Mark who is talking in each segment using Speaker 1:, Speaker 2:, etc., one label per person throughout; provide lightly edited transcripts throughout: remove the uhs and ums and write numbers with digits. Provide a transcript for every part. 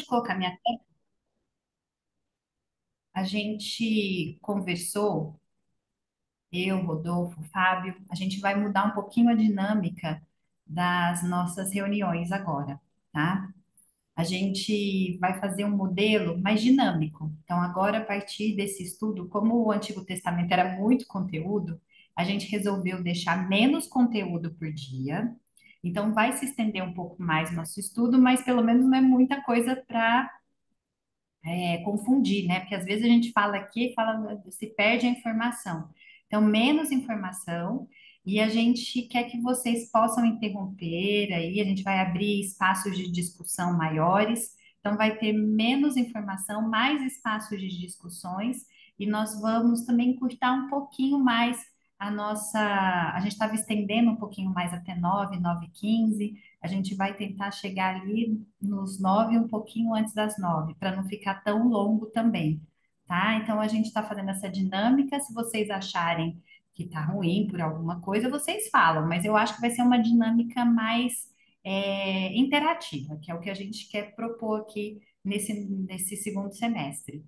Speaker 1: colocar minha. A gente conversou, eu, Rodolfo, Fábio, a gente vai mudar um pouquinho a dinâmica das nossas reuniões agora, tá? A gente vai fazer um modelo mais dinâmico. Então, agora, a partir desse estudo, como o Antigo Testamento era muito conteúdo, a gente resolveu deixar menos conteúdo por dia. Então, vai se estender um pouco mais nosso estudo, mas pelo menos não é muita coisa para confundir, né? Porque às vezes a gente fala aqui, fala, se perde a informação. Então, menos informação, e a gente quer que vocês possam interromper aí, a gente vai abrir espaços de discussão maiores, então vai ter menos informação, mais espaços de discussões, e nós vamos também encurtar um pouquinho mais a nossa. A gente estava estendendo um pouquinho mais até 9, 9h15. A gente vai tentar chegar ali nos 9, um pouquinho antes das 9, para não ficar tão longo também, tá? Então a gente está fazendo essa dinâmica. Se vocês acharem que tá ruim por alguma coisa, vocês falam, mas eu acho que vai ser uma dinâmica mais interativa, que é o que a gente quer propor aqui nesse segundo semestre,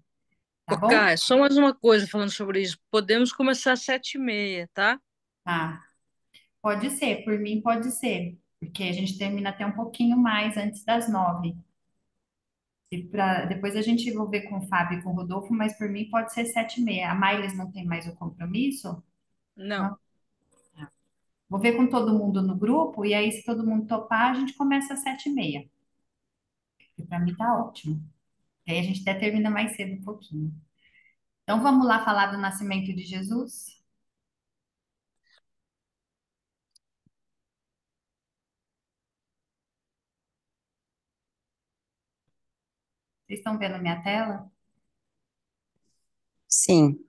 Speaker 1: tá
Speaker 2: Ô,
Speaker 1: bom?
Speaker 2: Kai, só mais uma coisa falando sobre isso. Podemos começar às 7h30, tá?
Speaker 1: Tá, pode ser, por mim pode ser, porque a gente termina até um pouquinho mais antes das 9. Depois a gente vai ver com o Fábio e com o Rodolfo, mas por mim pode ser 7h30. A Mailes não tem mais o compromisso?
Speaker 2: Não.
Speaker 1: Não? Tá. Vou ver com todo mundo no grupo, e aí, se todo mundo topar, a gente começa às 7h30. Que para mim tá ótimo. E aí a gente até termina mais cedo um pouquinho. Então vamos lá falar do nascimento de Jesus? Vocês estão vendo minha tela?
Speaker 3: Sim,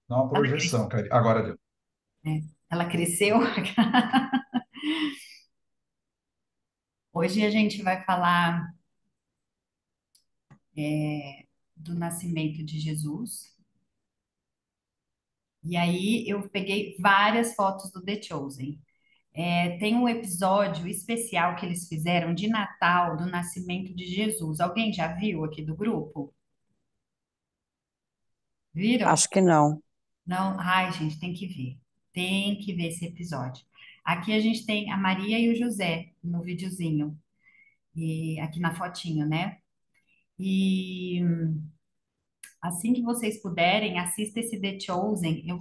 Speaker 1: Ela,
Speaker 4: Não, projeção, cara. Agora deu.
Speaker 1: ela cresceu? Hoje a gente vai falar do nascimento de Jesus. E aí eu peguei várias fotos do The Chosen. Tem um episódio especial que eles fizeram de Natal do nascimento de Jesus. Alguém já viu aqui do grupo? Viram?
Speaker 3: acho que não.
Speaker 1: Não? Ai, gente, tem que ver. Tem que ver esse episódio. Aqui a gente tem a Maria e o José no videozinho, e aqui na fotinho, né? E assim que vocês puderem, assista esse The Chosen. Eu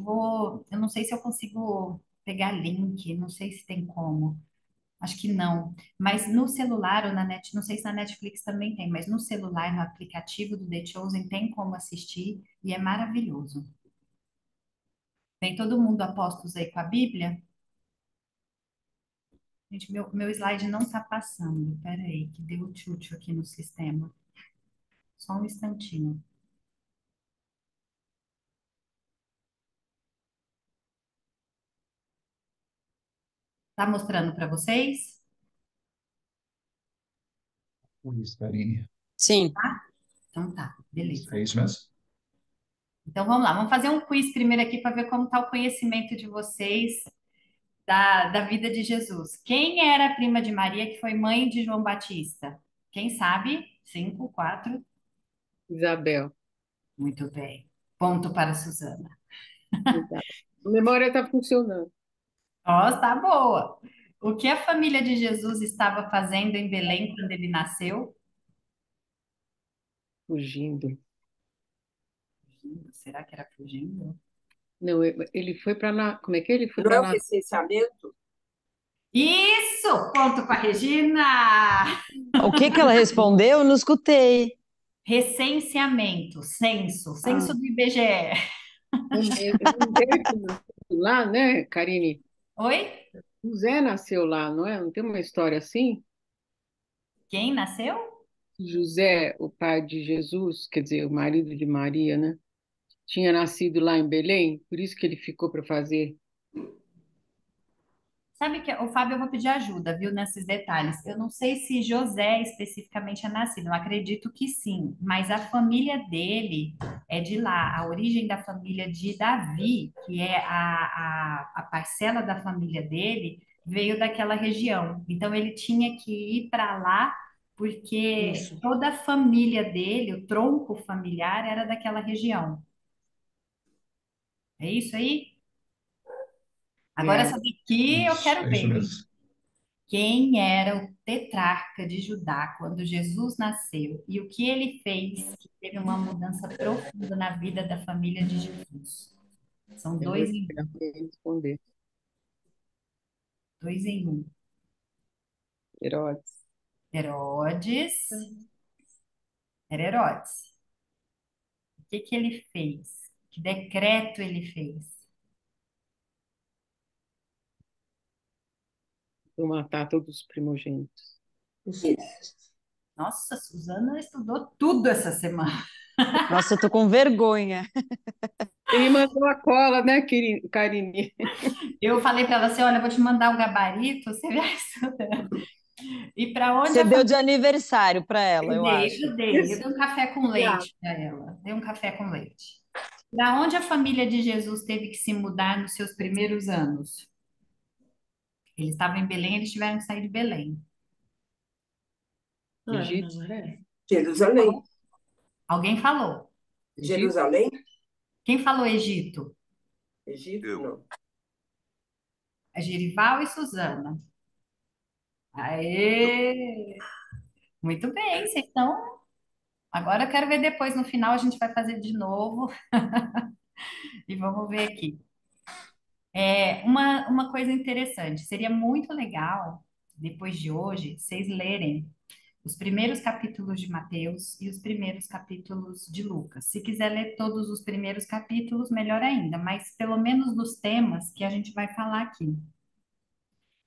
Speaker 1: não sei se eu consigo pegar link, não sei se tem como. Acho que não. Mas no celular ou na net, não sei se na Netflix também tem, mas no celular, no aplicativo do The Chosen, tem como assistir e é maravilhoso. Tem todo mundo a postos aí com a Bíblia? Gente, meu slide não tá passando. Pera aí, que deu tchutchu aqui no sistema. Só um instantinho. Tá mostrando para vocês?
Speaker 4: Isso, Karine.
Speaker 3: Sim,
Speaker 1: Então tá,
Speaker 4: Isso,
Speaker 1: beleza.
Speaker 4: é isso mesmo?
Speaker 1: Então vamos lá, vamos fazer um quiz primeiro aqui para ver como está o conhecimento de vocês da vida de Jesus. Quem era a prima de Maria que foi mãe de João Batista? Quem sabe? 5, 4.
Speaker 2: Isabel.
Speaker 1: Muito bem. Ponto para a Suzana.
Speaker 2: Exato. A memória está funcionando.
Speaker 1: Nossa, tá boa. O que a família de Jesus estava fazendo em Belém quando ele nasceu?
Speaker 2: Fugindo.
Speaker 1: Será que era fugindo?
Speaker 2: Não, ele foi para. Como é que é? Ele foi
Speaker 5: Não
Speaker 2: para.
Speaker 5: é o licenciamento?
Speaker 1: Isso! Ponto para Regina!
Speaker 3: o que que ela respondeu? Eu não escutei.
Speaker 1: Recenseamento,
Speaker 3: Ah,
Speaker 1: censo do IBGE.
Speaker 2: O Zé que nasceu lá, né, Karine?
Speaker 1: Oi?
Speaker 2: O Zé nasceu lá, não é? Não tem uma história assim?
Speaker 1: Quem nasceu?
Speaker 2: José, o pai de Jesus, quer dizer, o marido de Maria, né? Tinha nascido lá em Belém, por isso que ele ficou para fazer.
Speaker 1: Sabe que o Fábio, eu vou pedir ajuda, viu, nesses detalhes. Eu não sei se José especificamente é nascido, eu acredito que sim, mas a família dele é de lá, a origem da família de Davi, que é a parcela da família dele, veio daquela região. Então ele tinha que ir para lá porque
Speaker 5: Isso.
Speaker 1: toda a família dele, o tronco familiar, era daquela região. É isso aí? Agora,
Speaker 2: É,
Speaker 1: essa daqui eu
Speaker 4: Isso,
Speaker 1: quero
Speaker 4: é isso
Speaker 1: ver.
Speaker 4: mesmo.
Speaker 1: Quem era o tetrarca de Judá quando Jesus nasceu e o que ele fez que teve uma mudança profunda na vida da família de Jesus? São
Speaker 2: eu vou
Speaker 1: dois em
Speaker 2: esperar para ele responder.
Speaker 1: dois em um.
Speaker 2: Herodes.
Speaker 1: Herodes, era Herodes. O que que ele fez? Que decreto ele fez?
Speaker 2: Vou matar todos os primogênitos.
Speaker 5: Isso.
Speaker 1: Nossa, Suzana estudou tudo essa semana.
Speaker 3: Nossa, eu tô com vergonha.
Speaker 2: Você me mandou a cola, né, Karine?
Speaker 1: Eu falei para ela assim: olha, eu vou te mandar o gabarito, você vai estudando. E para onde
Speaker 3: Você
Speaker 1: a
Speaker 3: deu de
Speaker 1: família.
Speaker 3: aniversário para ela,
Speaker 1: Eu
Speaker 3: eu
Speaker 1: dei,
Speaker 3: acho.
Speaker 1: eu dei. Eu dei um café com
Speaker 5: Já.
Speaker 1: leite para ela. Dei um café com leite. Para onde a família de Jesus teve que se mudar nos seus primeiros anos? Eles estavam em Belém, eles tiveram que sair de Belém.
Speaker 2: Egito?
Speaker 5: Nazaré. Jerusalém.
Speaker 1: Alguém falou.
Speaker 2: Egito?
Speaker 5: Jerusalém?
Speaker 1: Quem falou Egito?
Speaker 5: Egito? Não.
Speaker 1: A Gerival e Suzana. Aê! Muito bem, vocês estão. Agora eu quero ver depois, no final a gente vai fazer de novo e vamos ver aqui. Uma coisa interessante, seria muito legal, depois de hoje, vocês lerem os primeiros capítulos de Mateus e os primeiros capítulos de Lucas. Se quiser ler todos os primeiros capítulos, melhor ainda, mas pelo menos dos temas que a gente vai falar aqui.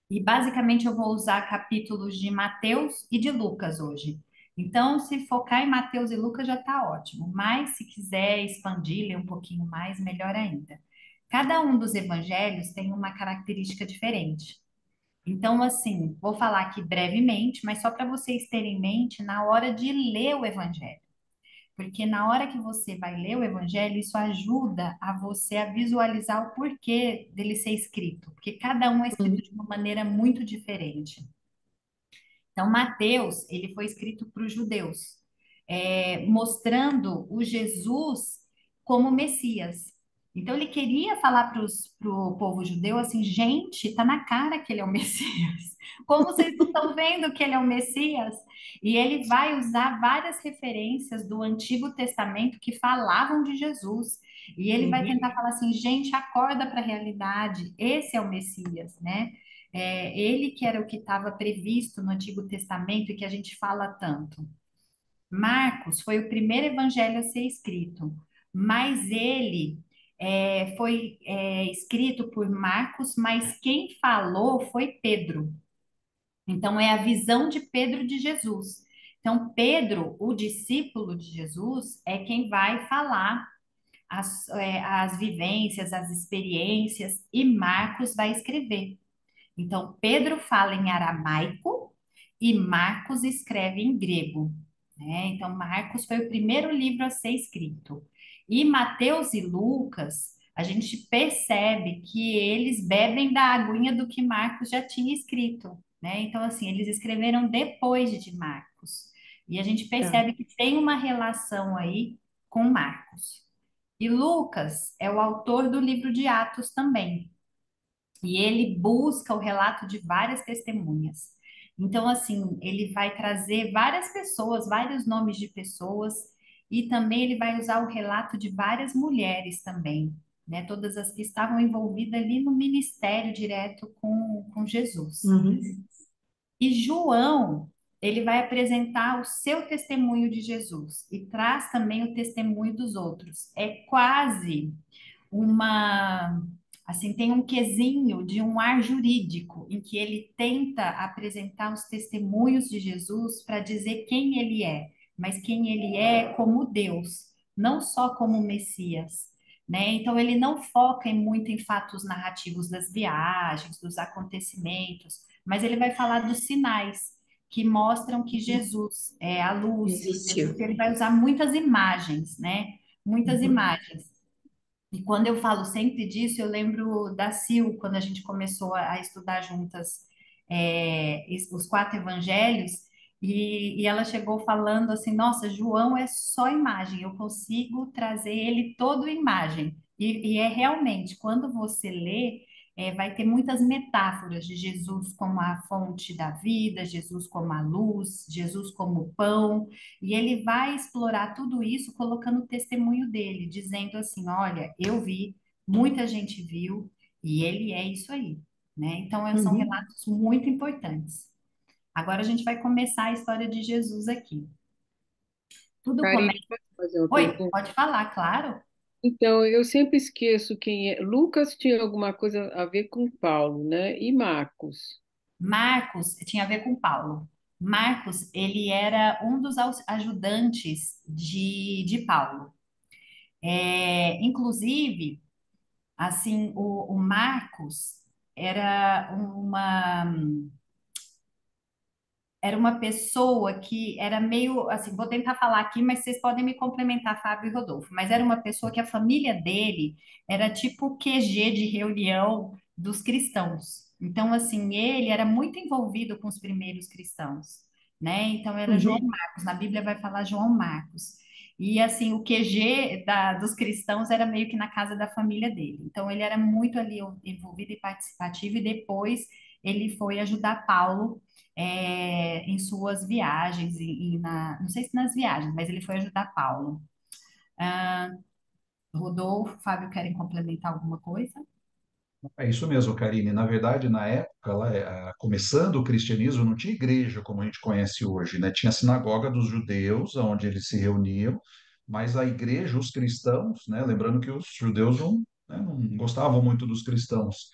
Speaker 1: E basicamente eu vou usar capítulos de Mateus e de Lucas hoje. Então, se focar em Mateus e Lucas já está ótimo, mas se quiser expandir, ler um pouquinho mais, melhor ainda. Cada um dos evangelhos tem uma característica diferente. Então, assim, vou falar aqui brevemente, mas só para vocês terem em mente na hora de ler o evangelho. Porque na hora que você vai ler o evangelho, isso ajuda a você a visualizar o porquê dele ser escrito, porque cada um é escrito de uma maneira muito diferente. Então, Mateus, ele foi escrito para os judeus, mostrando o Jesus como Messias. Então, ele queria falar para o povo judeu assim, gente, tá na cara que ele é o Messias. Como vocês não estão vendo que ele é o Messias? E ele vai usar várias referências do Antigo Testamento que falavam de Jesus. E ele vai tentar falar assim, gente, acorda para a realidade. Esse é o Messias, né? Ele que era o que estava previsto no Antigo Testamento e que a gente fala tanto. Marcos foi o primeiro evangelho a ser escrito, mas ele foi escrito por Marcos, mas quem falou foi Pedro. Então, é a visão de Pedro de Jesus. Então, Pedro, o discípulo de Jesus, é quem vai falar as vivências, as experiências, e Marcos vai escrever. Então, Pedro fala em aramaico e Marcos escreve em grego, né? Então, Marcos foi o primeiro livro a ser escrito. E Mateus e Lucas, a gente percebe que eles bebem da aguinha do que Marcos já tinha escrito, né? Então, assim, eles escreveram depois de Marcos. E a gente
Speaker 5: Tá.
Speaker 1: percebe que tem uma relação aí com Marcos. E Lucas é o autor do livro de Atos também. E ele busca o relato de várias testemunhas. Então, assim, ele vai trazer várias pessoas, vários nomes de pessoas, e também ele vai usar o relato de várias mulheres também, né? Todas as que estavam envolvidas ali no ministério direto com Jesus.
Speaker 5: Uhum.
Speaker 1: E João, ele vai apresentar o seu testemunho de Jesus e traz também o testemunho dos outros. É quase uma, assim, tem um quesinho de um ar jurídico, em que ele tenta apresentar os testemunhos de Jesus para dizer quem ele é, mas quem ele é como Deus, não só como Messias, né? Então ele não foca muito em fatos narrativos das viagens, dos acontecimentos, mas ele vai falar dos sinais que mostram que Jesus é a luz, que Jesus,
Speaker 5: Existiu.
Speaker 1: ele vai usar muitas imagens, né? Muitas
Speaker 5: Uhum.
Speaker 1: imagens. E quando eu falo sempre disso, eu lembro da Sil, quando a gente começou a estudar juntas os quatro evangelhos, E ela chegou falando assim: Nossa, João é só imagem, eu consigo trazer ele todo imagem. E é realmente, quando você lê, vai ter muitas metáforas de Jesus como a fonte da vida, Jesus como a luz, Jesus como o pão, e ele vai explorar tudo isso colocando o testemunho dele, dizendo assim: Olha, eu vi, muita gente viu, e ele é isso aí, né? Então, são
Speaker 3: Uhum.
Speaker 1: relatos muito importantes. Agora a gente vai começar a história de Jesus aqui. Tudo
Speaker 2: Karine,
Speaker 1: começa.
Speaker 2: posso fazer uma
Speaker 1: Oi,
Speaker 2: pergunta?
Speaker 1: pode falar, claro.
Speaker 2: Então, eu sempre esqueço quem é. Lucas tinha alguma coisa a ver com Paulo, né? E Marcos.
Speaker 1: Marcos tinha a ver com Paulo. Marcos, ele era um dos ajudantes de Paulo. Inclusive, assim, o Marcos era uma era uma pessoa que era meio assim, vou tentar falar aqui, mas vocês podem me complementar, Fábio e Rodolfo. Mas era uma pessoa que a família dele era tipo o QG de reunião dos cristãos. Então, assim, ele era muito envolvido com os primeiros cristãos, né? Então, era João
Speaker 3: Uhum.
Speaker 1: Marcos. Na Bíblia vai falar João Marcos. E, assim, o QG dos cristãos era meio que na casa da família dele. Então, ele era muito ali envolvido e participativo. E depois ele foi ajudar Paulo em suas viagens não sei se nas viagens, mas ele foi ajudar Paulo. Rodolfo, Fábio, querem complementar alguma coisa?
Speaker 4: É isso mesmo, Karine. Na verdade, na época, lá, começando o cristianismo, não tinha igreja como a gente conhece hoje, né? Tinha a sinagoga dos judeus, onde eles se reuniam, mas a igreja, os cristãos, né? Lembrando que os judeus não, né, não gostavam muito dos cristãos.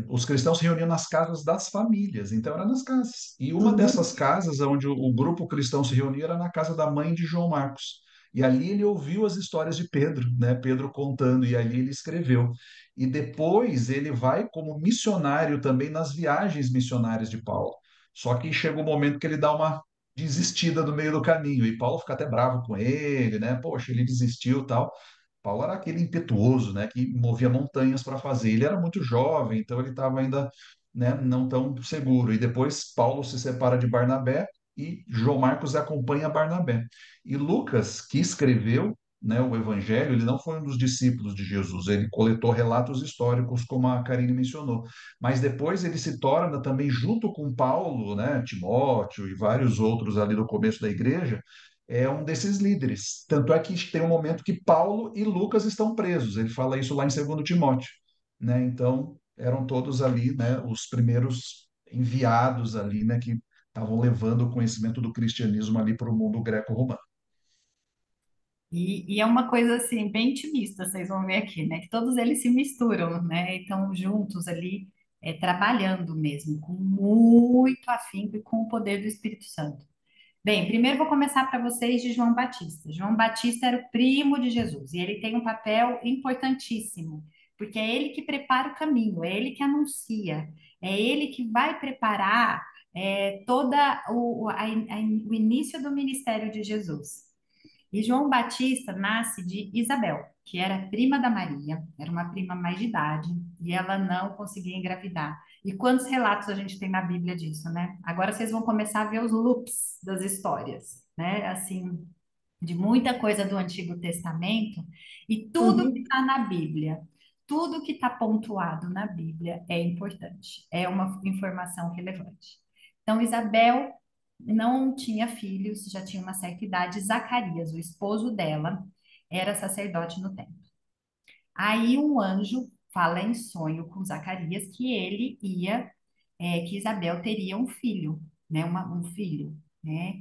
Speaker 4: Os cristãos se reuniam nas casas das famílias, então era nas casas. E uma
Speaker 3: Uhum.
Speaker 4: dessas casas onde o grupo cristão se reunia era na casa da mãe de João Marcos. E ali ele ouviu as histórias de Pedro, né? Pedro contando, e ali ele escreveu. E depois ele vai como missionário também nas viagens missionárias de Paulo. Só que chega um momento que ele dá uma desistida no meio do caminho, e Paulo fica até bravo com ele, né? Poxa, ele desistiu e tal. Paulo era aquele impetuoso, né, que movia montanhas para fazer. Ele era muito jovem, então ele estava ainda, né, não tão seguro. E depois Paulo se separa de Barnabé e João Marcos acompanha Barnabé. E Lucas, que escreveu, né, o Evangelho, ele não foi um dos discípulos de Jesus. Ele coletou relatos históricos, como a Karine mencionou. Mas depois ele se torna também, junto com Paulo, né, Timóteo e vários outros ali do começo da igreja, é um desses líderes. Tanto é que tem um momento que Paulo e Lucas estão presos. Ele fala isso lá em 2 Timóteo, né? Então, eram todos ali, né, os primeiros enviados ali, né, que estavam levando o conhecimento do cristianismo ali para o mundo greco-romano.
Speaker 1: E é uma coisa assim bem intimista, vocês vão ver aqui, né? Que todos eles se misturam, né? E estão juntos ali, trabalhando mesmo, com muito afinco e com o poder do Espírito Santo. Bem, primeiro vou começar para vocês de João Batista. João Batista era o primo de Jesus e ele tem um papel importantíssimo, porque é ele que prepara o caminho, é ele que anuncia, é ele que vai preparar toda o início do ministério de Jesus. E João Batista nasce de Isabel, que era prima da Maria, era uma prima mais de idade, e ela não conseguia engravidar. E quantos relatos a gente tem na Bíblia disso, né? Agora vocês vão começar a ver os loops das histórias, né? Assim, de muita coisa do Antigo Testamento, e tudo que
Speaker 3: Uhum.
Speaker 1: está na Bíblia, tudo que está pontuado na Bíblia é importante, é uma informação relevante. Então, Isabel não tinha filhos, já tinha uma certa idade. Zacarias, o esposo dela, era sacerdote no templo. Aí um anjo fala em sonho com Zacarias que ele ia, que Isabel teria um filho, né? Um filho, né?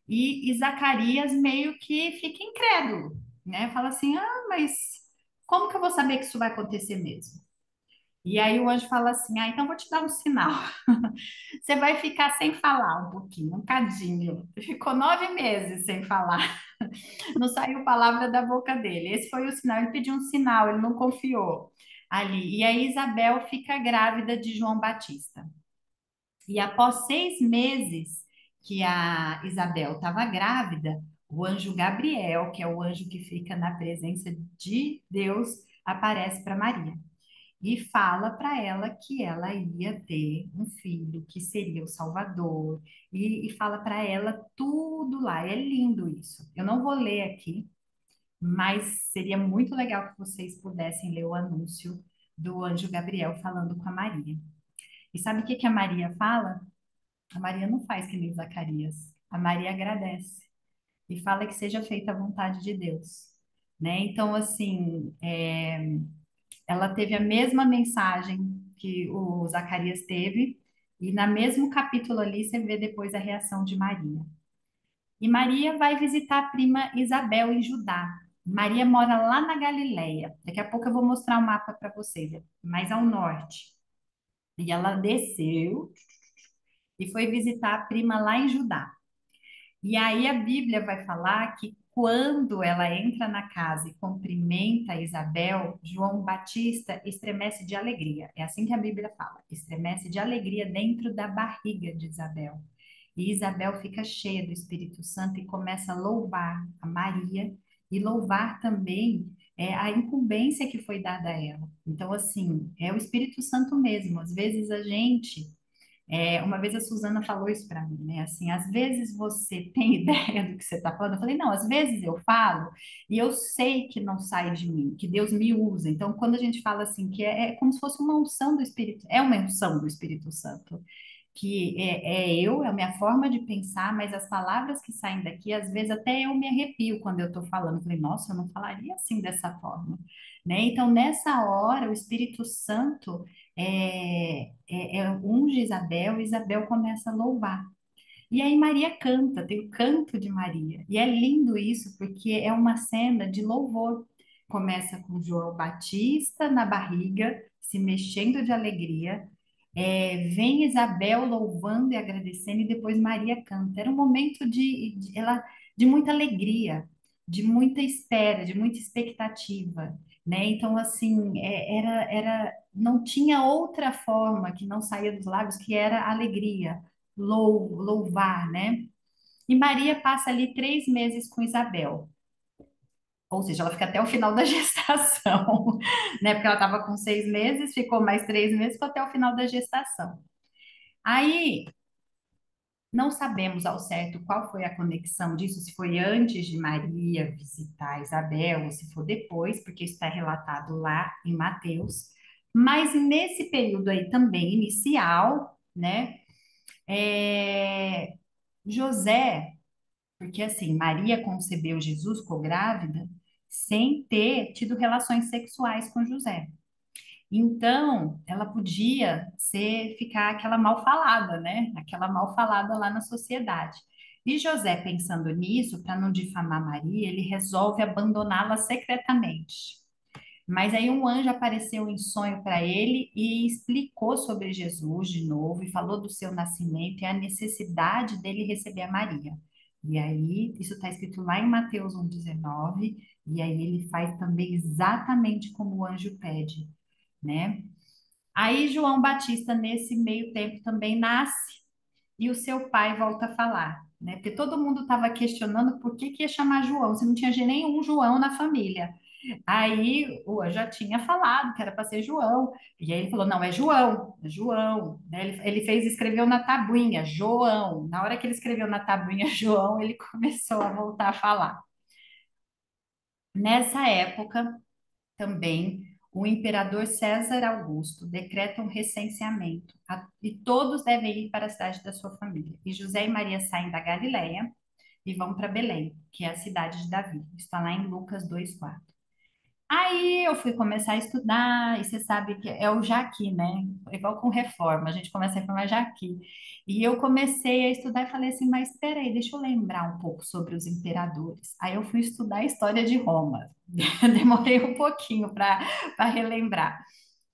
Speaker 1: E Zacarias meio que fica incrédulo, né? Fala assim: ah, mas como que eu vou saber que isso vai acontecer mesmo? E aí o anjo fala assim: ah, então vou te dar um sinal. Você vai ficar sem falar um pouquinho, um cadinho. Ficou 9 meses sem falar. Não saiu palavra da boca dele. Esse foi o sinal. Ele pediu um sinal, ele não confiou ali. E aí Isabel fica grávida de João Batista. E após 6 meses que a Isabel estava grávida, o anjo Gabriel, que é o anjo que fica na presença de Deus, aparece para Maria. e fala para ela que ela ia ter um filho que seria o Salvador, e fala para ela tudo lá. É lindo isso. Eu não vou ler aqui, mas seria muito legal que vocês pudessem ler o anúncio do anjo Gabriel falando com a Maria. E sabe o que que a Maria fala? A Maria não faz que nem Zacarias. A Maria agradece e fala que seja feita a vontade de Deus, né? Então, assim, ela teve a mesma mensagem que o Zacarias teve, e na mesmo capítulo ali você vê depois a reação de Maria. E Maria vai visitar a prima Isabel em Judá. Maria mora lá na Galileia. Daqui a pouco eu vou mostrar o mapa para vocês, mais ao norte. E ela desceu e foi visitar a prima lá em Judá. E aí a Bíblia vai falar que quando ela entra na casa e cumprimenta Isabel, João Batista estremece de alegria. É assim que a Bíblia fala, estremece de alegria dentro da barriga de Isabel. E Isabel fica cheia do Espírito Santo e começa a louvar a Maria e louvar também a incumbência que foi dada a ela. Então, assim, é o Espírito Santo mesmo. Às vezes a gente uma vez a Suzana falou isso para mim, né? Assim, às vezes você tem ideia do que você está falando. Eu falei, não, às vezes eu falo e eu sei que não sai de mim, que Deus me usa. Então, quando a gente fala assim, que é como se fosse uma unção do Espírito, é uma unção do Espírito Santo que é a minha forma de pensar, mas as palavras que saem daqui, às vezes até eu me arrepio quando eu estou falando. Eu falei, nossa, eu não falaria assim dessa forma, né? Então, nessa hora, o Espírito Santo unge Isabel, e Isabel começa a louvar. E aí Maria canta, tem o canto de Maria. E é lindo isso, porque é uma cena de louvor. Começa com João Batista na barriga, se mexendo de alegria. Vem Isabel louvando e agradecendo, e depois Maria canta. Era um momento de muita alegria, de muita espera, de muita expectativa, né? Então, assim, não tinha outra forma que não saía dos lábios, que era alegria, louvar, né? E Maria passa ali 3 meses com Isabel. Ou seja, ela fica até o final da gestação, né? Porque ela estava com 6 meses, ficou mais 3 meses, ficou até o final da gestação. Aí, não sabemos ao certo qual foi a conexão disso, se foi antes de Maria visitar Isabel, ou se foi depois, porque isso está relatado lá em Mateus. Mas nesse período aí também inicial, né? José, porque assim, Maria concebeu Jesus, ficou grávida, sem ter tido relações sexuais com José. Então, ela podia ficar aquela mal falada, né? Aquela mal falada lá na sociedade. E José, pensando nisso, para não difamar Maria, ele resolve abandoná-la secretamente. Mas aí um anjo apareceu em sonho para ele e explicou sobre Jesus de novo e falou do seu nascimento e a necessidade dele receber a Maria. E aí, isso está escrito lá em Mateus 1,19, e aí ele faz também exatamente como o anjo pede, né? Aí João Batista, nesse meio tempo, também nasce e o seu pai volta a falar, né? Porque todo mundo estava questionando por que que ia chamar João, se não tinha nenhum João na família. Aí o anjo já tinha falado que era para ser João, e aí ele falou: não, é João, né? Ele fez, escreveu na tabuinha, João. Na hora que ele escreveu na tabuinha João, ele começou a voltar a falar. Nessa época, também, o imperador César Augusto decreta um recenseamento e todos devem ir para a cidade da sua família. E José e Maria saem da Galileia e vão para Belém, que é a cidade de Davi. Está lá em Lucas 2:4. Aí eu fui começar a estudar, e você sabe que é o Jaqui, né? Igual com reforma, a gente começa a reformar Jaqui. E eu comecei a estudar e falei assim, mas espera aí, deixa eu lembrar um pouco sobre os imperadores. Aí eu fui estudar a história de Roma. Demorei um pouquinho para relembrar.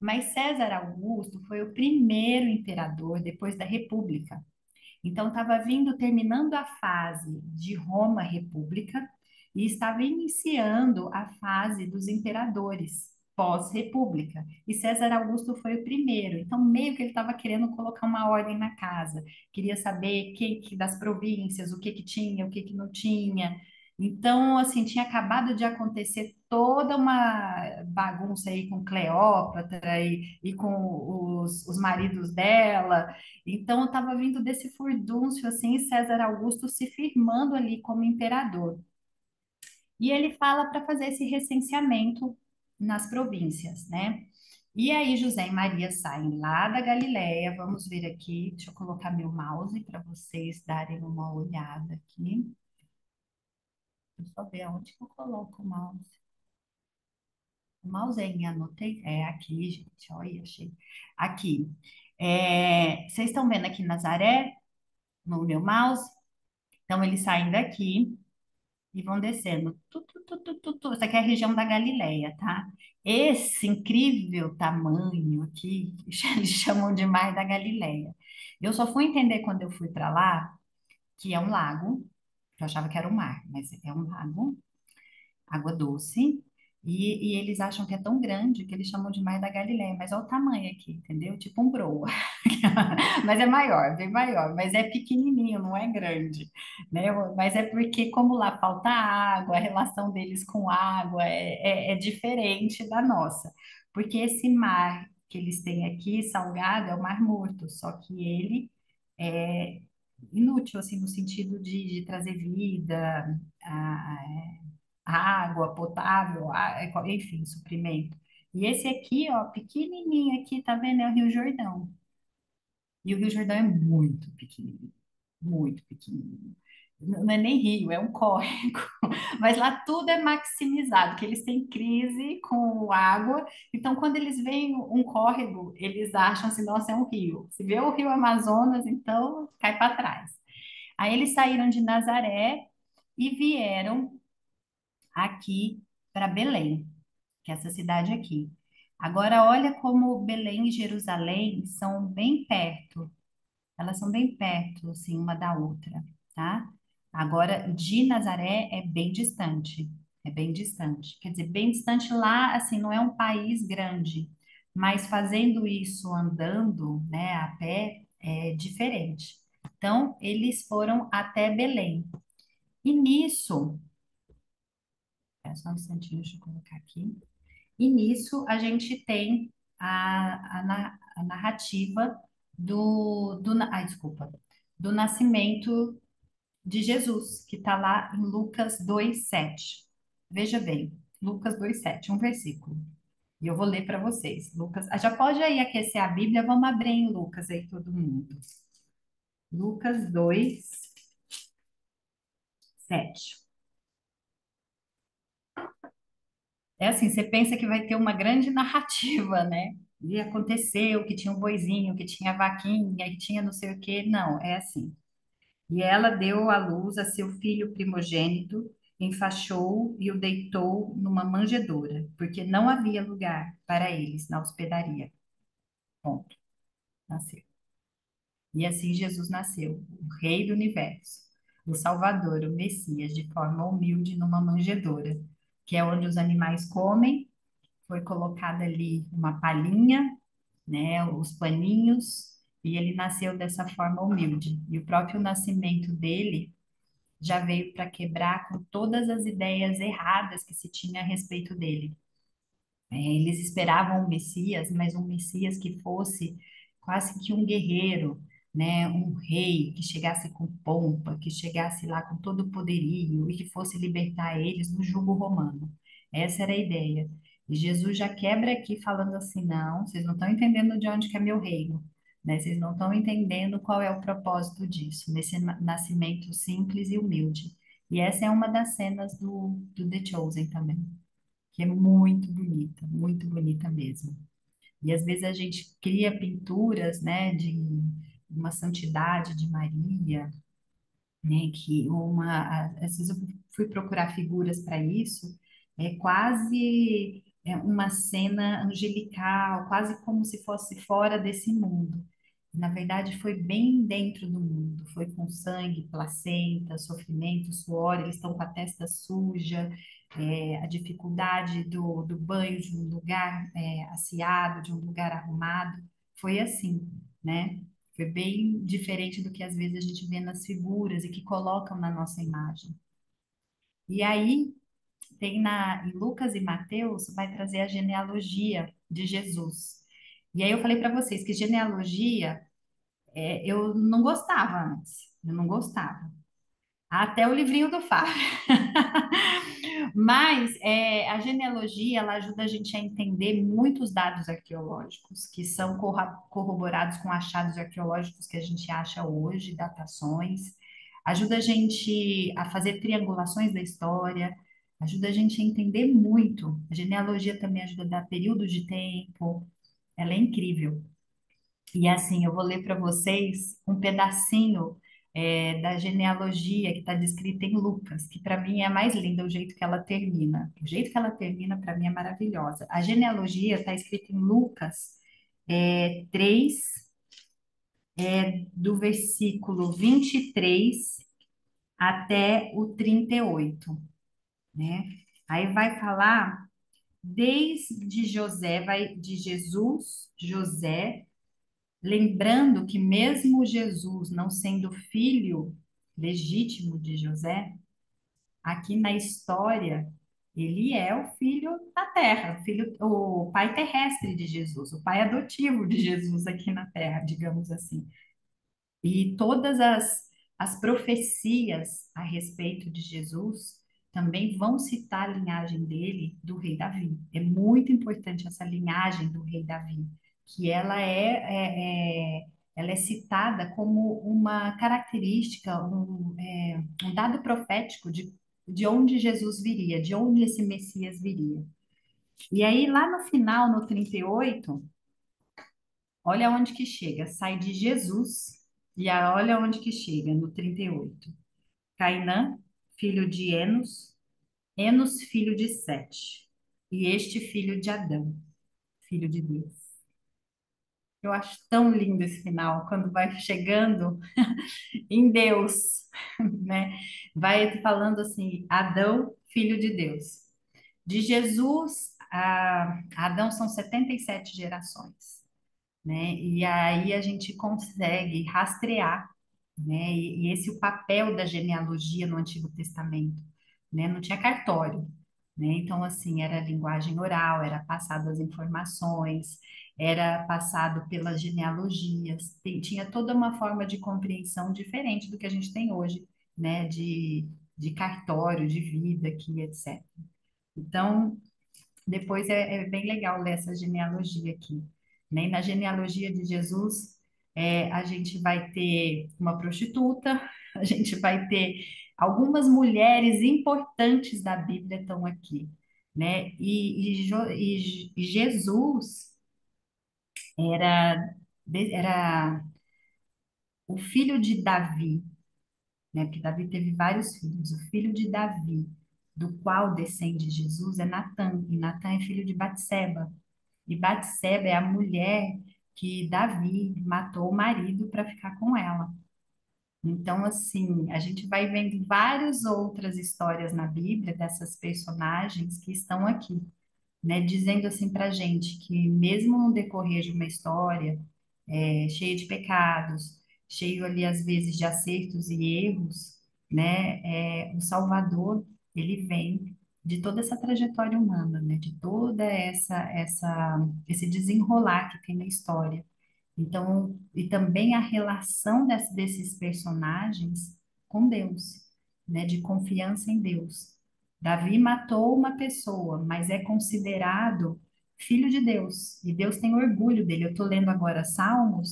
Speaker 1: Mas César Augusto foi o primeiro imperador depois da República. Então, estava vindo, terminando a fase de Roma República e estava iniciando a fase dos imperadores pós-república. E César Augusto foi o primeiro. Então, meio que ele estava querendo colocar uma ordem na casa. Queria saber das províncias, o que que tinha, o que que não tinha. Então, assim, tinha acabado de acontecer toda uma bagunça aí com Cleópatra e com os maridos dela. Então, estava vindo desse furdúncio, assim, César Augusto se firmando ali como imperador. E ele fala para fazer esse recenseamento nas províncias, né? E aí José e Maria saem lá da Galileia. Vamos ver aqui, deixa eu colocar meu mouse para vocês darem uma olhada aqui. Deixa eu só ver aonde que eu coloco o mouse. O mouse aí, anotei. É aqui, gente. Olha, achei. Aqui. Vocês estão vendo aqui Nazaré no meu mouse? Então, eles saem daqui e vão descendo. Isso aqui é a região da Galileia, tá? Esse incrível tamanho aqui, eles chamam de Mar da Galileia. Eu só fui entender quando eu fui para lá que é um lago, que eu achava que era um mar, mas é um lago, água doce, e eles acham que é tão grande que eles chamam de Mar da Galileia, mas olha o tamanho aqui, entendeu? Tipo um broa. Mas é maior, bem maior, mas é pequenininho, não é grande, né? Mas é porque como lá falta água, a relação deles com água é diferente da nossa, porque esse mar que eles têm aqui, salgado, é o Mar Morto, só que ele é inútil, assim, no sentido de trazer vida, água potável, enfim, suprimento. E esse aqui, ó, pequenininho aqui, tá vendo? É o Rio Jordão. E o Rio Jordão é muito pequenininho, muito pequenininho. Não é nem rio, é um córrego. Mas lá tudo é maximizado, que eles têm crise com água. Então, quando eles veem um córrego, eles acham assim, nossa, é um rio. Se vê o Rio Amazonas, então cai para trás. Aí eles saíram de Nazaré e vieram aqui para Belém, que é essa cidade aqui. Agora, olha como Belém e Jerusalém são bem perto. Elas são bem perto, assim, uma da outra, tá? Agora, de Nazaré é bem distante. É bem distante. Quer dizer, bem distante lá, assim, não é um país grande, mas fazendo isso andando, né, a pé, é diferente. Então, eles foram até Belém. E nisso, é só um instantinho, deixa eu colocar aqui. E nisso a gente tem a narrativa desculpa, do nascimento de Jesus, que está lá em Lucas 2:7. Veja bem, Lucas 2:7, um versículo. E eu vou ler para vocês. Lucas, já pode aí aquecer a Bíblia, vamos abrir em Lucas aí todo mundo. Lucas 2:7. É assim, você pensa que vai ter uma grande narrativa, né? E aconteceu que tinha um boizinho, que tinha a vaquinha, que tinha não sei o quê. Não, é assim. E ela deu à luz a seu filho primogênito, enfaixou e o deitou numa manjedoura, porque não havia lugar para eles na hospedaria. Ponto. Nasceu. E assim Jesus nasceu, o Rei do Universo, o Salvador, o Messias, de forma humilde numa manjedoura, que é onde os animais comem. Foi colocada ali uma palhinha, né, os paninhos, e ele nasceu dessa forma humilde. E o próprio nascimento dele já veio para quebrar com todas as ideias erradas que se tinha a respeito dele. Eles esperavam um Messias, mas um Messias que fosse quase que um guerreiro, né? Um rei que chegasse com pompa, que chegasse lá com todo o poderio e que fosse libertar eles do jugo romano. Essa era a ideia. E Jesus já quebra aqui falando assim: não, vocês não estão entendendo de onde que é meu reino, né? Vocês não estão entendendo qual é o propósito disso, nesse nascimento simples e humilde. E essa é uma das cenas do The Chosen também, que é muito bonita mesmo. E às vezes a gente cria pinturas, né, de uma santidade de Maria, né, às vezes eu fui procurar figuras para isso, é quase uma cena angelical, quase como se fosse fora desse mundo. Na verdade, foi bem dentro do mundo, foi com sangue, placenta, sofrimento, suor, eles estão com a testa suja, a dificuldade do banho de um lugar asseado, de um lugar arrumado, foi assim, né? Foi bem diferente do que às vezes a gente vê nas figuras e que colocam na nossa imagem. E aí, em Lucas e Mateus, vai trazer a genealogia de Jesus. E aí eu falei para vocês que genealogia eu não gostava antes, eu não gostava. Até o livrinho do Fábio. Mas a genealogia ela ajuda a gente a entender muitos dados arqueológicos que são corroborados com achados arqueológicos que a gente acha hoje, datações. Ajuda a gente a fazer triangulações da história, ajuda a gente a entender muito. A genealogia também ajuda a dar períodos de tempo, ela é incrível. E assim, eu vou ler para vocês um pedacinho da genealogia que está descrita em Lucas, que para mim é a mais linda, o jeito que ela termina. O jeito que ela termina, para mim, é maravilhosa. A genealogia está escrita em Lucas 3, do versículo 23 até o 38, né? Aí vai falar desde José, vai de Jesus, José. Lembrando que, mesmo Jesus não sendo filho legítimo de José, aqui na história, ele é o filho da terra, o pai terrestre de Jesus, o pai adotivo de Jesus aqui na terra, digamos assim. E todas as profecias a respeito de Jesus também vão citar a linhagem dele, do rei Davi. É muito importante essa linhagem do rei Davi, que ela é citada como uma característica, um dado profético de onde Jesus viria, de onde esse Messias viria. E aí, lá no final, no 38, olha onde que chega. Sai de Jesus e olha onde que chega, no 38. Cainã, filho de Enos, Enos, filho de Sete, e este filho de Adão, filho de Deus. Eu acho tão lindo esse final, quando vai chegando em Deus, né? Vai falando assim, Adão, filho de Deus. De Jesus a Adão são 77 gerações, né? E aí a gente consegue rastrear, né? E esse é o papel da genealogia no Antigo Testamento, né? Não tinha cartório, né? Então, assim, era linguagem oral, era passado as informações, era passado pelas genealogias, tinha toda uma forma de compreensão diferente do que a gente tem hoje, né? De cartório, de vida aqui, etc. Então, depois é bem legal ler essa genealogia aqui, né? E na genealogia de Jesus, a gente vai ter uma prostituta, a gente vai ter algumas mulheres importantes da Bíblia estão aqui, né? E Jesus era, era o filho de Davi, né? Porque Davi teve vários filhos. O filho de Davi, do qual descende Jesus, é Natã, e Natã é filho de Batseba. E Batseba é a mulher que Davi matou o marido para ficar com ela. Então, assim, a gente vai vendo várias outras histórias na Bíblia dessas personagens que estão aqui, né? Dizendo assim para gente que mesmo no decorrer de uma história cheia de pecados, cheio ali às vezes de acertos e erros, né? O Salvador, ele vem de toda essa trajetória humana, né? De toda esse desenrolar que tem na história. Então, e também a relação desses personagens com Deus, né? De confiança em Deus. Davi matou uma pessoa, mas é considerado filho de Deus, e Deus tem orgulho dele. Eu estou lendo agora Salmos,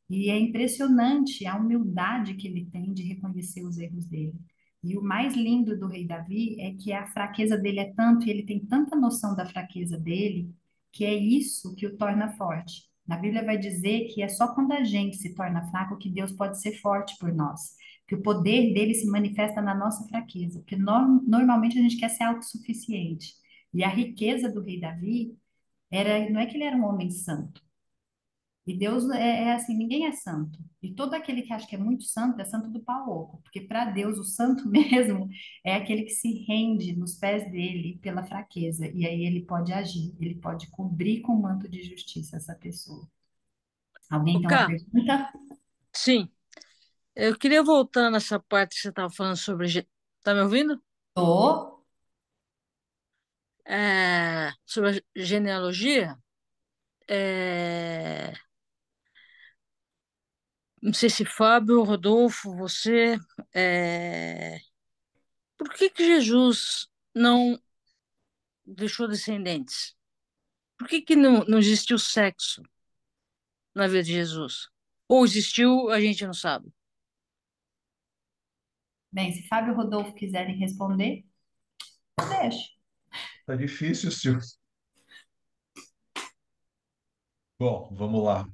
Speaker 1: e é impressionante a humildade que ele tem de reconhecer os erros dele. E o mais lindo do rei Davi é que a fraqueza dele é tanto, e ele tem tanta noção da fraqueza dele, que é isso que o torna forte. Na Bíblia vai dizer que é só quando a gente se torna fraco que Deus pode ser forte por nós, que o poder dele se manifesta na nossa fraqueza, porque normalmente a gente quer ser autossuficiente. E a riqueza do rei Davi não é que ele era um homem santo. E Deus é assim, ninguém é santo. E todo aquele que acha que é santo do pau oco. Porque para Deus, o santo mesmo é aquele que se rende nos pés dele pela fraqueza. E aí ele pode agir, ele pode cobrir com o manto de justiça essa pessoa. Alguém
Speaker 6: Ô,
Speaker 1: tem uma
Speaker 6: Cá,
Speaker 1: pergunta?
Speaker 6: sim, eu queria voltar nessa parte que você estava falando sobre. Tá me ouvindo?
Speaker 1: Tô.
Speaker 6: Sobre a genealogia, é, não sei se Fábio, Rodolfo, você, é, por que que Jesus não deixou descendentes? Por que que não existiu sexo na vida de Jesus? Ou existiu, a gente não sabe.
Speaker 1: Bem, se Fábio e Rodolfo quiserem responder, eu deixo.
Speaker 4: Tá difícil, Silvio. Bom, vamos lá.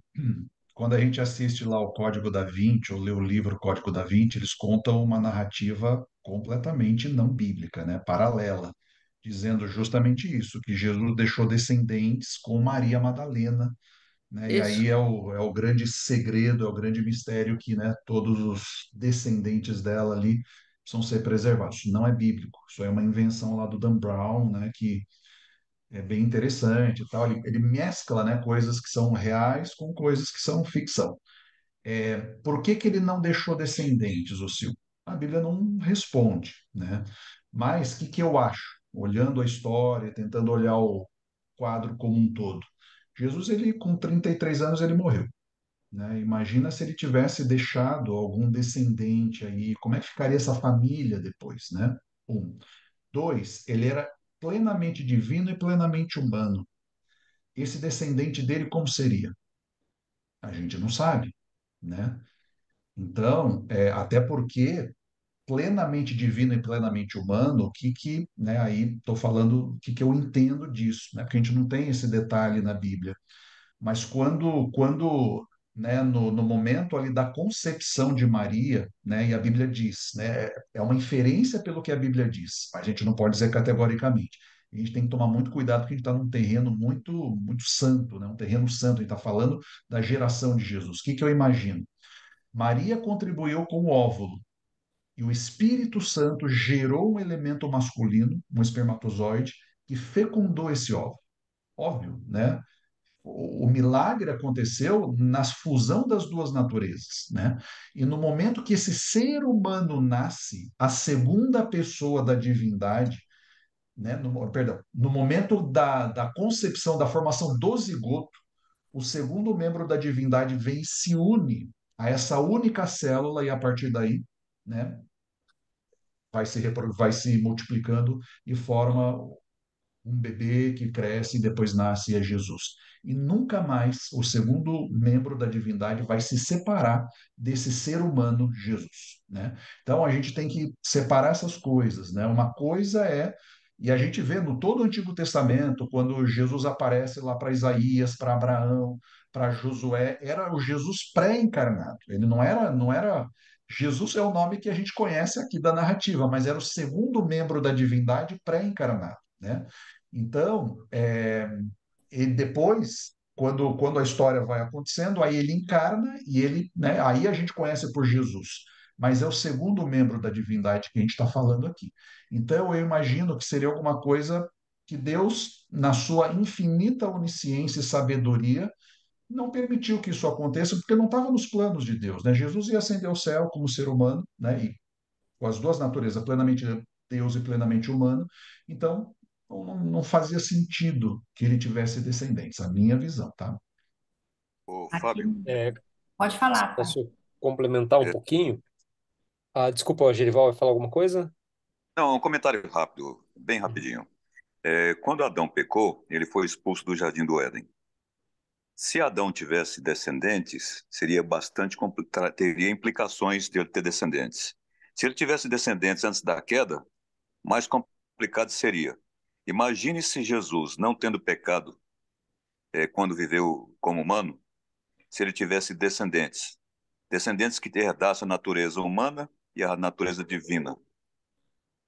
Speaker 4: Quando a gente assiste lá o Código da Vinci, ou lê o livro Código da Vinci, eles contam uma narrativa completamente não bíblica, né? Paralela, dizendo justamente isso, que Jesus deixou descendentes com Maria Madalena, né? E
Speaker 6: Isso.
Speaker 4: aí é o grande segredo, é o grande mistério que, né, todos os descendentes dela ali precisam ser preservados. Não é bíblico, isso é uma invenção lá do Dan Brown, né, que é bem interessante e tal. Ele mescla, né, coisas que são reais com coisas que são ficção. Por que que ele não deixou descendentes, o Sil? A Bíblia não responde, né? Mas o que que eu acho? Olhando a história, tentando olhar o quadro como um todo. Jesus, ele com 33 anos, ele morreu, né? Imagina se ele tivesse deixado algum descendente aí, como é que ficaria essa família depois, né? Um. Dois, ele era plenamente divino e plenamente humano. Esse descendente dele como seria? A gente não sabe, né? Então, até porque plenamente divino e plenamente humano, né, aí estou falando o que eu entendo disso, né? Porque a gente não tem esse detalhe na Bíblia. Mas quando né, no momento ali da concepção de Maria, né, e a Bíblia diz, né, é uma inferência pelo que a Bíblia diz, mas a gente não pode dizer categoricamente. A gente tem que tomar muito cuidado porque a gente está num terreno muito santo, né, um terreno santo. A gente está falando da geração de Jesus. O que que eu imagino? Maria contribuiu com o óvulo e o Espírito Santo gerou um elemento masculino, um espermatozoide, que fecundou esse óvulo. Óbvio, né? O milagre aconteceu na fusão das duas naturezas, né? E no momento que esse ser humano nasce, a segunda pessoa da divindade, né? Perdão, no momento da concepção, da formação do zigoto, o segundo membro da divindade vem e se une a essa única célula e a partir daí, né? Vai se multiplicando e forma um bebê que cresce e depois nasce e é Jesus. E nunca mais o segundo membro da divindade vai se separar desse ser humano Jesus, né? Então a gente tem que separar essas coisas, né? Uma coisa é e a gente vê no todo o Antigo Testamento, quando Jesus aparece lá para Isaías, para Abraão, para Josué, era o Jesus pré-encarnado. Ele não era Jesus é o nome que a gente conhece aqui da narrativa, mas era o segundo membro da divindade pré-encarnado, né? Então, e depois, quando a história vai acontecendo, aí ele encarna e ele, né, aí a gente conhece por Jesus. Mas é o segundo membro da divindade que a gente está falando aqui. Então, eu imagino que seria alguma coisa que Deus, na sua infinita onisciência e sabedoria, não permitiu que isso aconteça, porque não estava nos planos de Deus, né? Jesus ia ascender ao céu como ser humano, né? E com as duas naturezas, plenamente Deus e plenamente humano. Então, não fazia sentido que ele tivesse descendentes, a minha visão, tá?
Speaker 7: Ô,
Speaker 1: Aqui,
Speaker 7: Fábio,
Speaker 1: pode falar, Fábio.
Speaker 8: Posso complementar um
Speaker 7: é,
Speaker 8: pouquinho? Desculpa, a Gerival vai falar alguma coisa?
Speaker 7: não, um comentário rápido, bem rapidinho. Quando Adão pecou, ele foi expulso do Jardim do Éden. Se Adão tivesse descendentes, seria bastante teria implicações de ele ter descendentes. Se ele tivesse descendentes antes da queda, mais complicado seria. Imagine se Jesus, não tendo pecado, quando viveu como humano, se ele tivesse descendentes. Descendentes que herdassem a natureza humana e a natureza divina.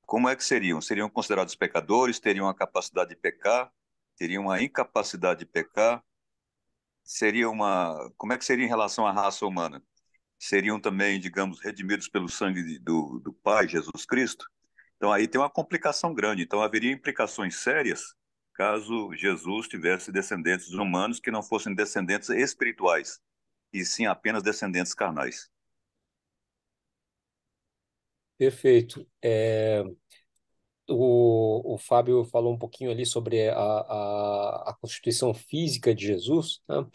Speaker 7: Como é que seriam? Seriam considerados pecadores? Teriam a capacidade de pecar? Teriam a incapacidade de pecar? Como é que seria em relação à raça humana? Seriam também, digamos, redimidos pelo sangue do Pai, Jesus Cristo? Então aí tem uma complicação grande. Então haveria implicações sérias caso Jesus tivesse descendentes humanos que não fossem descendentes espirituais, e sim apenas descendentes carnais.
Speaker 8: Perfeito. o Fábio falou um pouquinho ali sobre a constituição física de Jesus, né?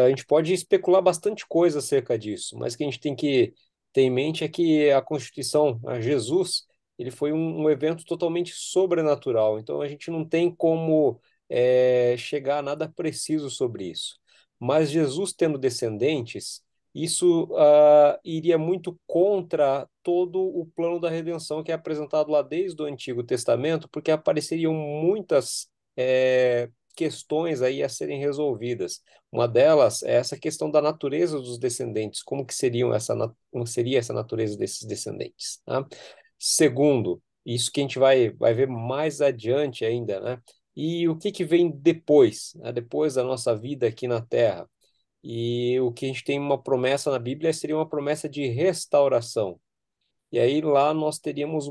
Speaker 8: A gente pode especular bastante coisa acerca disso, mas o que a gente tem que ter em mente é que a constituição, a Jesus, ele foi um evento totalmente sobrenatural, então a gente não tem como chegar a nada preciso sobre isso. Mas Jesus tendo descendentes, isso iria muito contra todo o plano da redenção que é apresentado lá desde o Antigo Testamento, porque apareceriam muitas questões aí a serem resolvidas. Uma delas é essa questão da natureza dos descendentes, como que como seria essa natureza desses descendentes, tá? Segundo, isso que a gente vai ver mais adiante ainda, né? E o que que vem depois, né? Depois da nossa vida aqui na Terra? E o que a gente tem uma promessa na Bíblia seria uma promessa de restauração. E aí lá nós teríamos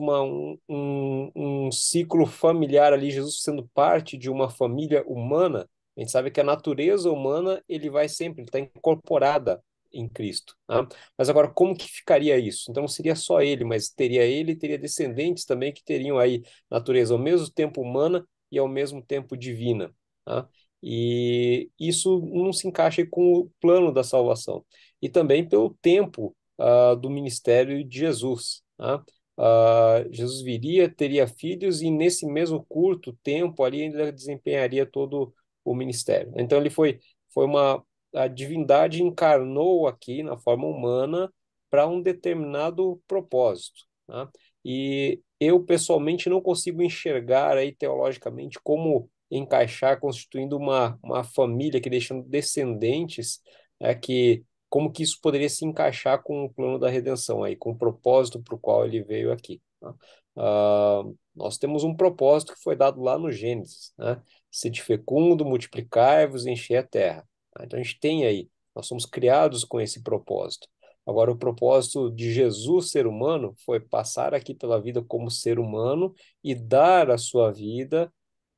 Speaker 8: um ciclo familiar ali, Jesus sendo parte de uma família humana. A gente sabe que a natureza humana ele vai sempre, está incorporada em Cristo, tá? Mas agora, como que ficaria isso? Então não seria só ele, mas teria ele e teria descendentes também que teriam aí natureza ao mesmo tempo humana e ao mesmo tempo divina, tá? E isso não se encaixa com o plano da salvação. E também pelo tempo do ministério de Jesus, tá? Jesus viria, teria filhos e nesse mesmo curto tempo ali ainda desempenharia todo o ministério. Então a divindade encarnou aqui na forma humana para um determinado propósito, tá? E eu pessoalmente não consigo enxergar aí teologicamente como encaixar constituindo uma família que deixando descendentes que como que isso poderia se encaixar com o plano da redenção aí, com o propósito para o qual ele veio aqui, tá? Nós temos um propósito que foi dado lá no Gênesis, né? Sede fecundo, multiplicai-vos, enchei a terra. Tá? Então a gente tem aí, nós somos criados com esse propósito. Agora, o propósito de Jesus, ser humano, foi passar aqui pela vida como ser humano e dar a sua vida,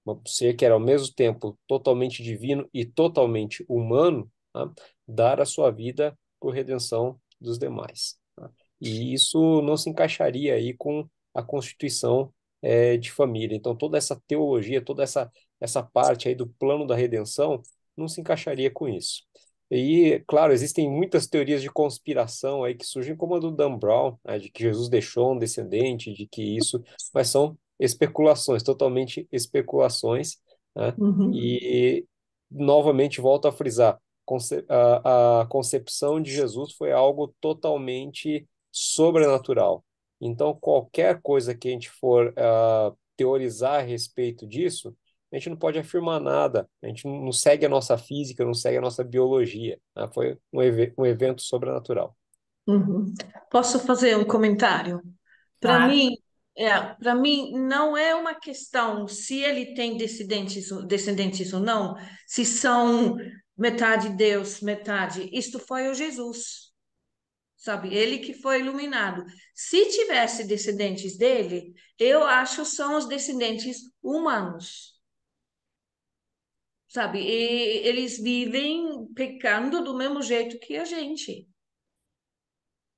Speaker 8: um ser que era ao mesmo tempo totalmente divino e totalmente humano, tá? Dar a sua vida por redenção dos demais, tá? E isso não se encaixaria aí com a constituição de família. Então, toda essa teologia, essa parte aí do plano da redenção não se encaixaria com isso. E, claro, existem muitas teorias de conspiração aí que surgem, como a do Dan Brown, né, de que Jesus deixou um descendente, de que isso, mas são especulações, totalmente especulações, né?
Speaker 5: Uhum.
Speaker 8: E, novamente, volto a frisar, a concepção de Jesus foi algo totalmente sobrenatural. Então, qualquer coisa que a gente for teorizar a respeito disso, a gente não pode afirmar nada, a gente não segue a nossa física, não segue a nossa biologia, né? Foi um evento sobrenatural.
Speaker 5: Uhum. Posso fazer um comentário? Para
Speaker 1: Claro.
Speaker 5: mim, para mim não é uma questão se ele tem descendentes ou não, se são metade Deus, metade. Isto foi o Jesus, sabe? Ele que foi iluminado. Se tivesse descendentes dele, eu acho são os descendentes humanos, sabe? E eles vivem pecando do mesmo jeito que a gente.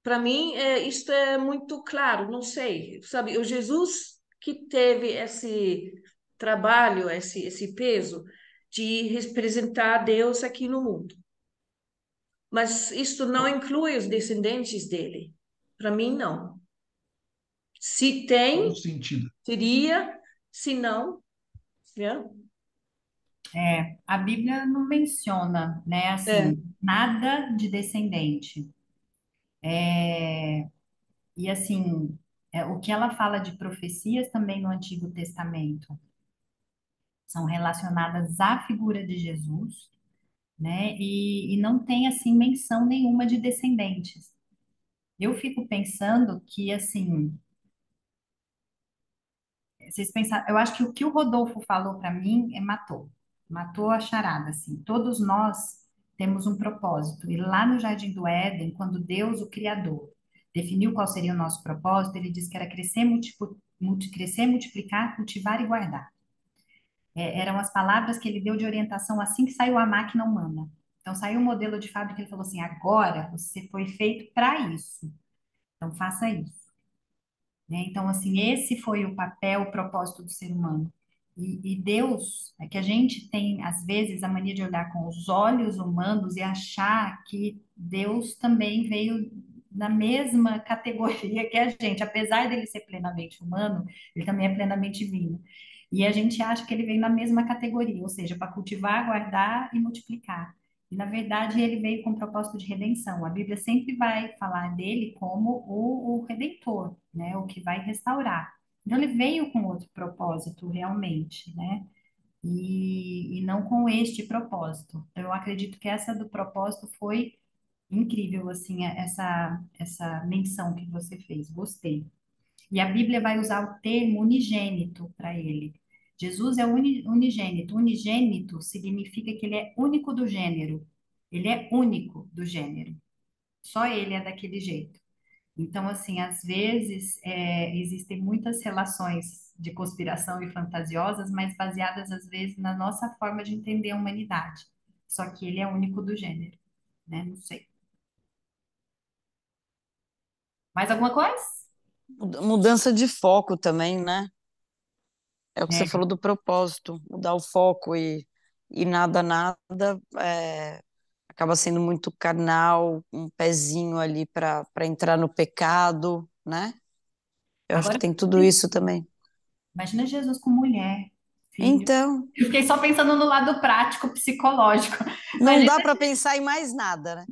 Speaker 5: Para mim, isto é muito claro, não sei, sabe? O Jesus que teve esse trabalho, esse peso de representar Deus aqui no mundo. Mas isto não inclui os descendentes dele. Para mim, não. Se
Speaker 4: Qual o
Speaker 5: tem,
Speaker 4: sentido?
Speaker 5: teria, se não, né?
Speaker 1: A Bíblia não menciona, né,
Speaker 5: É.
Speaker 1: assim, nada de descendente. E assim, o que ela fala de profecias também no Antigo Testamento são relacionadas à figura de Jesus, né? E não tem assim menção nenhuma de descendentes. Eu fico pensando que assim, vocês pensaram, eu acho que o Rodolfo falou para mim matou a charada, assim. Todos nós temos um propósito. E lá no Jardim do Éden, quando Deus, o Criador, definiu qual seria o nosso propósito, ele disse que era crescer, crescer, multiplicar, cultivar e guardar. Eram as palavras que ele deu de orientação assim que saiu a máquina humana. Então saiu o modelo de fábrica, ele falou assim: agora você foi feito para isso. Então faça isso. né? Então, assim, esse foi o papel, o propósito do ser humano. E Deus, é que a gente tem, às vezes, a mania de olhar com os olhos humanos e achar que Deus também veio na mesma categoria que a gente. Apesar dele ser plenamente humano, ele também é plenamente divino. E a gente acha que ele veio na mesma categoria, ou seja, para cultivar, guardar e multiplicar. E, na verdade, ele veio com o propósito de redenção. A Bíblia sempre vai falar dele como o redentor, né? O que vai restaurar. Então, ele veio com outro propósito, realmente, né? E não com este propósito. Então, eu acredito que essa do propósito foi incrível, assim, essa menção que você fez. Gostei. E a Bíblia vai usar o termo unigênito para ele. Jesus é unigênito. Unigênito significa que ele é único do gênero. Ele é único do gênero. Só ele é daquele jeito. Então, assim, às vezes existem muitas relações de conspiração e fantasiosas, mas baseadas, às vezes, na nossa forma de entender a humanidade. Só que ele é único do gênero, né? Não sei. Mais alguma coisa?
Speaker 3: Mudança de foco também, né? É o que você
Speaker 1: É.
Speaker 3: falou do propósito, mudar o foco e nada, acaba sendo muito carnal, um pezinho ali para entrar no pecado, né? Eu acho que
Speaker 1: Agora,
Speaker 3: tem tudo isso também.
Speaker 1: imagina Jesus com mulher, filho.
Speaker 3: Então,
Speaker 1: Eu fiquei só pensando no lado prático, psicológico.
Speaker 3: não
Speaker 1: Imagina,
Speaker 3: dá para pensar em mais nada, né?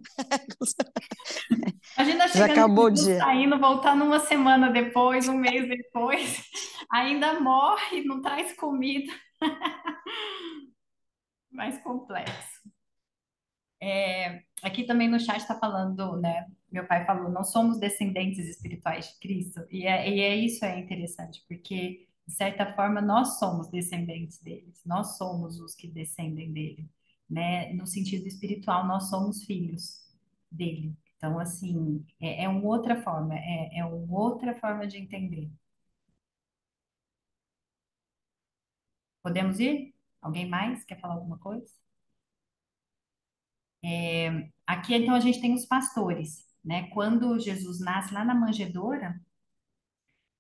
Speaker 1: imagina
Speaker 3: Já
Speaker 1: chegando
Speaker 3: acabou o
Speaker 1: Jesus
Speaker 3: dia.
Speaker 1: saindo, voltando uma semana depois, um mês depois, ainda morre, não traz comida, mais complexo. Aqui também no chat está falando, né? Meu pai falou, não somos descendentes espirituais de Cristo, e isso é interessante, porque, de certa forma, nós somos descendentes deles, nós somos os que descendem dele, né? No sentido espiritual, nós somos filhos dele. Então, assim, é uma outra forma, é uma outra forma de entender. Podemos ir? Alguém mais quer falar alguma coisa? Aqui, então, a gente tem os pastores, né? Quando Jesus nasce lá na manjedoura,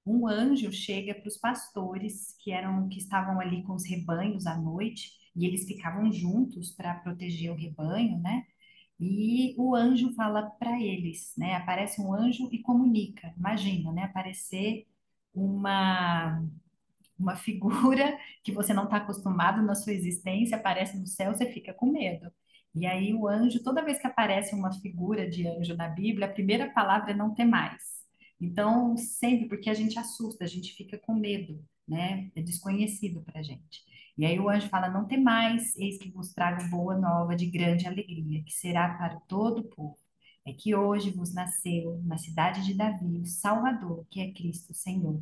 Speaker 1: um anjo chega para os pastores que estavam ali com os rebanhos à noite, e eles ficavam juntos para proteger o rebanho, né? E o anjo fala para eles, né? Aparece um anjo e comunica. Imagina, né? Aparecer uma uma figura que você não está acostumado na sua existência, aparece no céu, você fica com medo. E aí o anjo, toda vez que aparece uma figura de anjo na Bíblia, a primeira palavra é não ter mais. Então, sempre, porque a gente assusta, a gente fica com medo, né? É desconhecido para a gente. E aí o anjo fala, não tem mais, eis que vos trago boa nova de grande alegria, que será para todo o povo. É que hoje vos nasceu na cidade de Davi o Salvador, que é Cristo Senhor.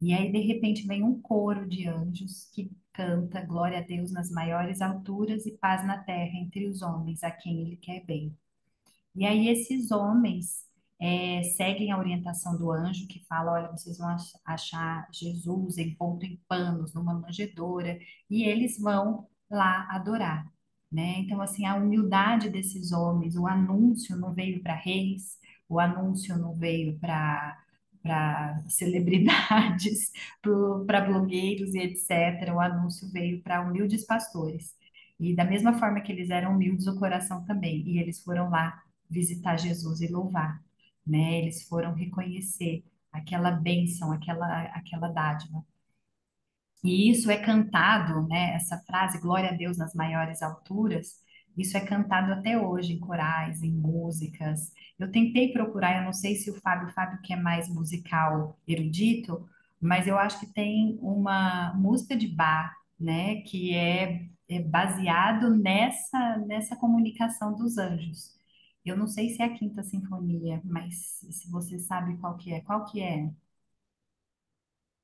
Speaker 1: E aí, de repente, vem um coro de anjos que canta glória a Deus nas maiores alturas e paz na terra entre os homens, a quem ele quer bem. E aí, esses homens seguem a orientação do anjo que fala: olha, vocês vão achar Jesus envolto em panos, numa manjedoura, e eles vão lá adorar. Né? Então, assim, a humildade desses homens, o anúncio não veio para reis, o anúncio não veio para celebridades, para blogueiros e etc. O anúncio veio para humildes pastores. E da mesma forma que eles eram humildes, o coração também. E eles foram lá visitar Jesus e louvar, né? Eles foram reconhecer aquela bênção, aquela dádiva. E isso é cantado, né? Essa frase, glória a Deus nas maiores alturas, isso é cantado até hoje em corais, em músicas. Eu tentei procurar, eu não sei se o Fábio que é mais musical erudito, mas eu acho que tem uma música de Bach, né? Que é baseado nessa comunicação dos anjos. Eu não sei se é a Quinta Sinfonia, mas se você sabe qual que é?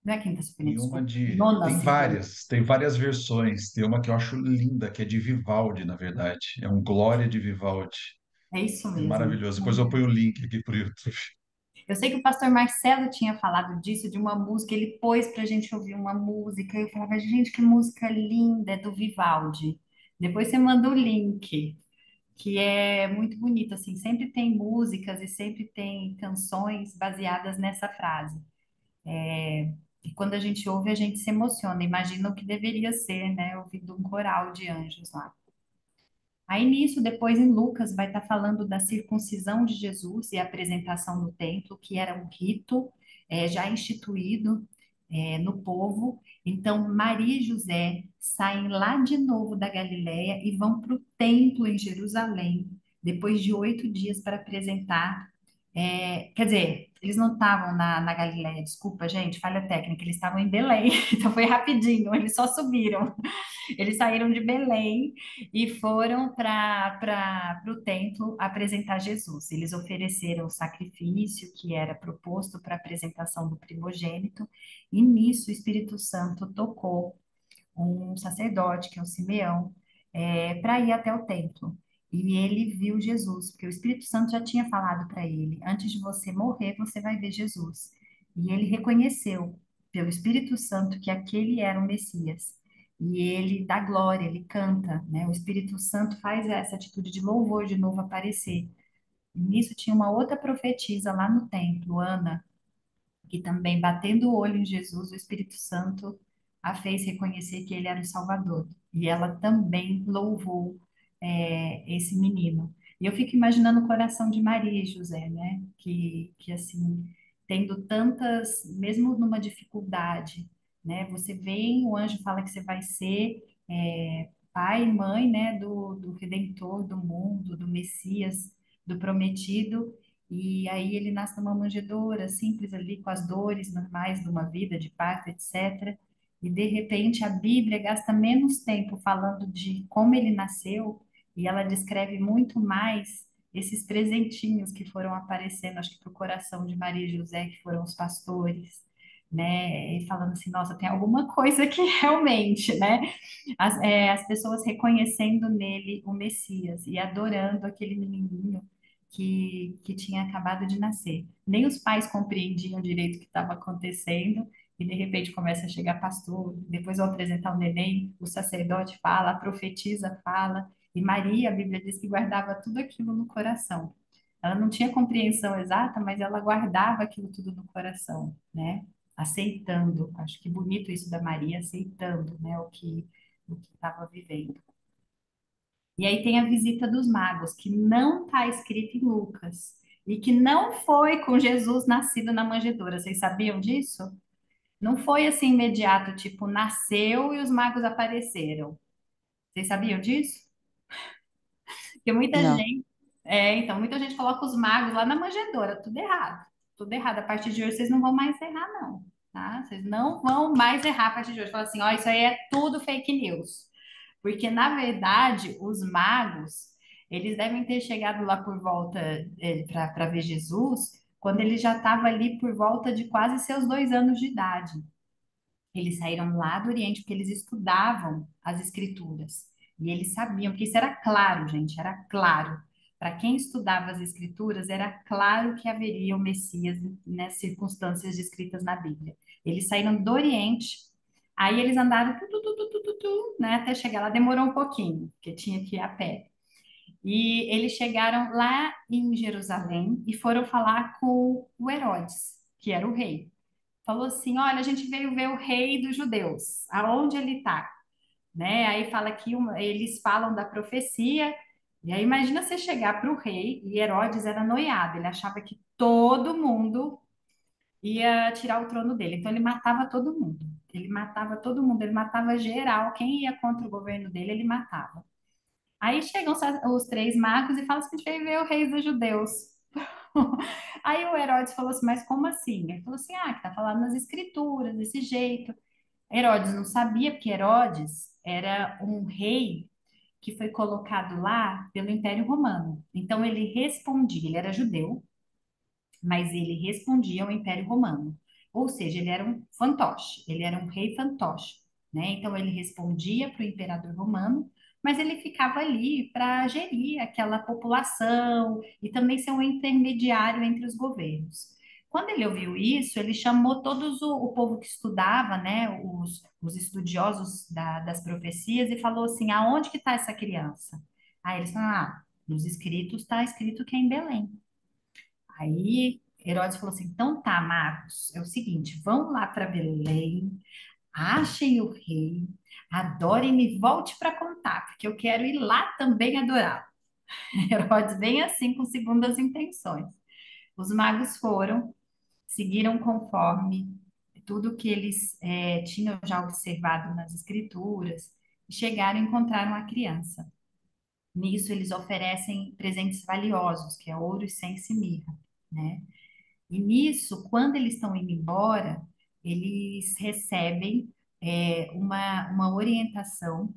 Speaker 1: Não é a Quinta Sinfonia,
Speaker 4: E uma
Speaker 1: desculpa.
Speaker 4: de.
Speaker 1: Nona Sinfonia.
Speaker 4: Tem várias versões. Tem uma que eu acho linda, que é de Vivaldi, na verdade. É um Glória de Vivaldi.
Speaker 1: É isso
Speaker 4: É
Speaker 1: mesmo.
Speaker 4: maravilhoso. Depois eu ponho o link aqui por YouTube.
Speaker 1: Eu sei que o pastor Marcelo tinha falado disso, de uma música, ele pôs pra gente ouvir uma música, e eu falava, gente, que música linda, é do Vivaldi. Depois você manda o link, que é muito bonito, assim, sempre tem músicas e sempre tem canções baseadas nessa frase. E quando a gente ouve, a gente se emociona. Imagina o que deveria ser, né? Ouvindo um coral de anjos lá. Aí nisso, depois em Lucas, vai estar falando da circuncisão de Jesus e a apresentação no templo, que era um rito já instituído no povo. Então, Maria e José saem lá de novo da Galiléia e vão para o templo em Jerusalém, depois de 8 dias para apresentar. Quer dizer, eles não estavam na Galiléia, desculpa, gente, falha técnica, eles estavam em Belém, então foi rapidinho, eles só subiram. Eles saíram de Belém e foram para o templo apresentar Jesus. Eles ofereceram o sacrifício que era proposto para a apresentação do primogênito, e nisso o Espírito Santo tocou um sacerdote, que é o Simeão, para ir até o templo. E ele viu Jesus, porque o Espírito Santo já tinha falado para ele: antes de você morrer, você vai ver Jesus. E ele reconheceu, pelo Espírito Santo, que aquele era o Messias. E ele dá glória, ele canta, né? O Espírito Santo faz essa atitude de louvor de novo aparecer. E nisso tinha uma outra profetisa lá no templo, Ana, que também, batendo o olho em Jesus, o Espírito Santo a fez reconhecer que ele era o Salvador. E ela também louvou esse menino. E eu fico imaginando o coração de Maria e José, né? Que assim, tendo tantas, mesmo numa dificuldade, né? Você vem, o anjo fala que você vai ser pai e mãe, né? Do Redentor do mundo, do Messias, do prometido. E aí ele nasce numa manjedoura, simples ali, com as dores normais de uma vida de parto, etc. E de repente a Bíblia gasta menos tempo falando de como ele nasceu, e ela descreve muito mais esses presentinhos que foram aparecendo, acho que para o coração de Maria e José, que foram os pastores, né? E falando assim, nossa, tem alguma coisa que realmente, né? As pessoas reconhecendo nele o Messias e adorando aquele menininho que tinha acabado de nascer. Nem os pais compreendiam direito o que estava acontecendo, e de repente começa a chegar pastor, depois vão apresentar o neném, o sacerdote fala, a profetisa fala, e Maria, a Bíblia diz que guardava tudo aquilo no coração. Ela não tinha compreensão exata, mas ela guardava aquilo tudo no coração, né? Aceitando. Acho que bonito isso da Maria, aceitando, né, o que estava vivendo. E aí tem a visita dos magos, que não está escrito em Lucas, e que não foi com Jesus nascido na manjedoura. Vocês sabiam disso? Não foi assim imediato, tipo, nasceu e os magos apareceram. Vocês sabiam disso? Porque muita
Speaker 3: Não.
Speaker 1: gente, então, muita gente coloca os magos lá na manjedoura, tudo errado. Tudo errado. A partir de hoje vocês não vão mais errar, não, tá? Vocês não vão mais errar a partir de hoje. Fala assim, ó, isso aí é tudo fake news. Porque, na verdade, os magos, eles devem ter chegado lá por volta, para ver Jesus, quando ele já estava ali por volta de quase seus 2 anos de idade. Eles saíram lá do Oriente porque eles estudavam as Escrituras. E eles sabiam, porque isso era claro, gente, era claro. Para quem estudava as Escrituras, era claro que haveria o Messias nas circunstâncias descritas na Bíblia. Eles saíram do Oriente, aí eles andaram né, até chegar lá. Demorou um pouquinho, porque tinha que ir a pé. E eles chegaram lá em Jerusalém e foram falar com o Herodes, que era o rei. Falou assim: olha, a gente veio ver o rei dos judeus, aonde ele está, né? Aí fala que eles falam da profecia, e aí imagina você chegar para o rei, e Herodes era noiado, ele achava que todo mundo ia tirar o trono dele, então ele matava todo mundo. Ele matava todo mundo, ele matava geral, quem ia contra o governo dele, ele matava. Aí chegam os 3 magos e falam assim: a gente veio ver o rei dos judeus. Aí o Herodes falou assim, mas como assim? Ele falou assim, que tá falando nas escrituras, desse jeito. Herodes não sabia, porque Herodes era um rei que foi colocado lá pelo Império Romano. Então ele respondia, ele era judeu, mas ele respondia ao Império Romano. Ou seja, ele era um fantoche, ele era um rei fantoche, né? Então ele respondia para o imperador romano, mas ele ficava ali para gerir aquela população e também ser um intermediário entre os governos. Quando ele ouviu isso, ele chamou todos o povo que estudava, né, os estudiosos das profecias, e falou assim: aonde que está essa criança? Aí eles falaram: nos escritos está escrito que é em Belém. Aí Herodes falou assim: então tá, magos, é o seguinte, vão lá para Belém, achem o rei, adorem e volte para contar, porque eu quero ir lá também adorá-lo. Herodes bem assim, com segundas intenções. Os magos foram, seguiram conforme tudo que eles tinham já observado nas escrituras, e chegaram e encontraram a criança. Nisso, eles oferecem presentes valiosos, que é ouro, incenso e mirra, né? E nisso, quando eles estão indo embora, eles recebem uma orientação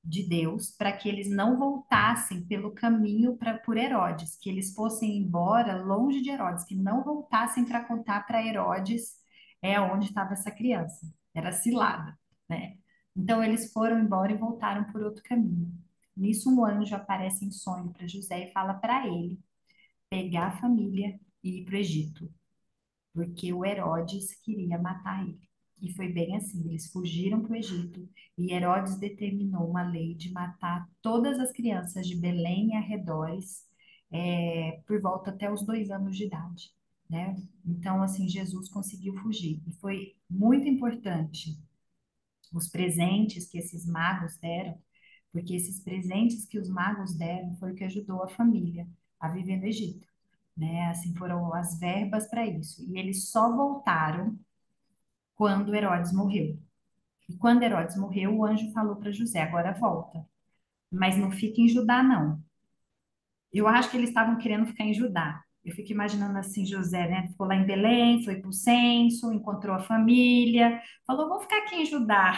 Speaker 1: de Deus para que eles não voltassem pelo caminho por Herodes, que eles fossem embora longe de Herodes, que não voltassem para contar para Herodes onde estava essa criança. Era cilada, né? Então eles foram embora e voltaram por outro caminho. Nisso um anjo aparece em sonho para José e fala para ele pegar a família e ir para o Egito, porque o Herodes queria matar ele. E foi bem assim, eles fugiram para o Egito e Herodes determinou uma lei de matar todas as crianças de Belém e arredores por volta até os 2 anos de idade, né? Então, assim, Jesus conseguiu fugir. E foi muito importante os presentes que esses magos deram, porque esses presentes que os magos deram foi o que ajudou a família a viver no Egito, né? Assim, foram as verbas para isso. E eles só voltaram quando Herodes morreu. E quando Herodes morreu, o anjo falou para José: agora volta, mas não fica em Judá, não. Eu acho que eles estavam querendo ficar em Judá. Eu fico imaginando assim, José, né? Ficou lá em Belém, foi para o censo, encontrou a família, falou: vou ficar aqui em Judá.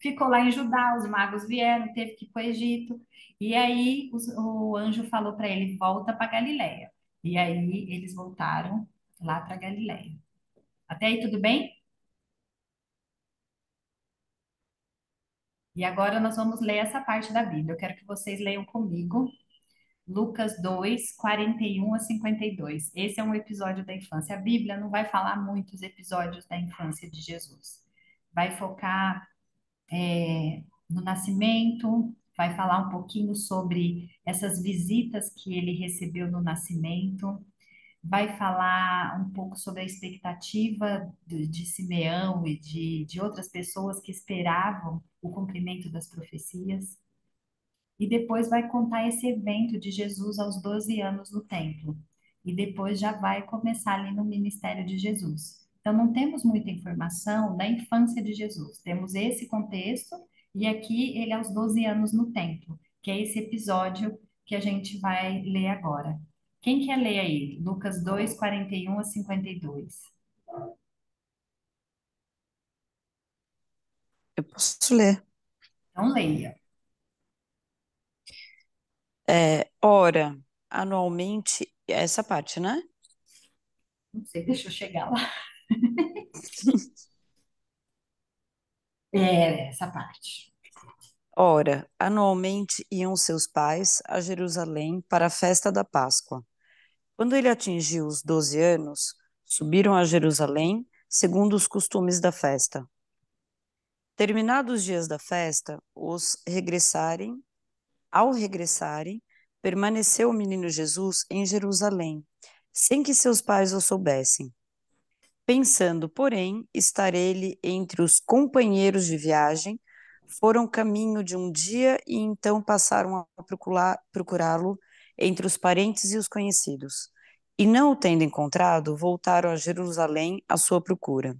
Speaker 1: Ficou lá em Judá, os magos vieram, teve que ir para o Egito. E aí o anjo falou para ele: volta para Galiléia. E aí eles voltaram lá para Galiléia. Até aí tudo bem? E agora nós vamos ler essa parte da Bíblia. Eu quero que vocês leiam comigo. Lucas 2, 41 a 52. Esse é um episódio da infância. A Bíblia não vai falar muitos episódios da infância de Jesus. Vai focar no nascimento, vai falar um pouquinho sobre essas visitas que ele recebeu no nascimento, vai falar um pouco sobre a expectativa de Simeão e de outras pessoas que esperavam o cumprimento das profecias. E depois vai contar esse evento de Jesus aos 12 anos no templo. E depois já vai começar ali no ministério de Jesus. Então, não temos muita informação da infância de Jesus. Temos esse contexto e aqui ele aos 12 anos no templo, que é esse episódio que a gente vai ler agora. Quem quer ler aí? Lucas 2, 41 a 52.
Speaker 3: Eu posso ler.
Speaker 1: Então, leia.
Speaker 3: Ora, anualmente, essa parte, né?
Speaker 1: Não sei, deixa eu chegar lá. Essa parte.
Speaker 3: Ora, anualmente iam seus pais a Jerusalém para a festa da Páscoa. Quando ele atingiu os 12 anos, subiram a Jerusalém, segundo os costumes da festa. Terminados os dias da festa, ao regressarem, permaneceu o menino Jesus em Jerusalém, sem que seus pais o soubessem. Pensando, porém, estar ele entre os companheiros de viagem, foram caminho de um dia e então passaram a procurá-lo entre os parentes e os conhecidos. E não o tendo encontrado, voltaram a Jerusalém à sua procura.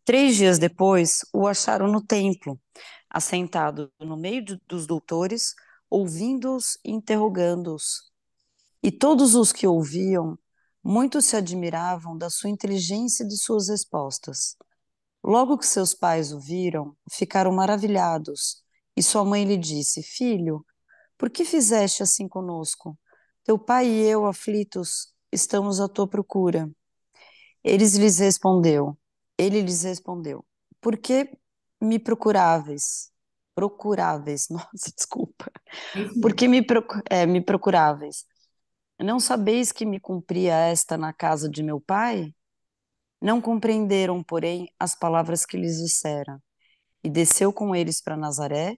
Speaker 3: 3 dias depois, o acharam no templo, assentado no meio dos doutores, ouvindo-os e interrogando-os. E todos os que ouviam, muitos se admiravam da sua inteligência e de suas respostas. Logo que seus pais o viram, ficaram maravilhados. E sua mãe lhe disse: Filho, por que fizeste assim conosco? Teu pai e eu, aflitos, estamos à tua procura. Eles lhes respondeu, Ele lhes respondeu: Por que me procuráveis? Procuráveis, nossa, desculpa.
Speaker 1: É isso
Speaker 3: Por
Speaker 1: mesmo.
Speaker 3: que me procuráveis? Não sabeis que me cumpria esta na casa de meu pai? Não compreenderam, porém, as palavras que lhes dissera. E desceu com eles para Nazaré,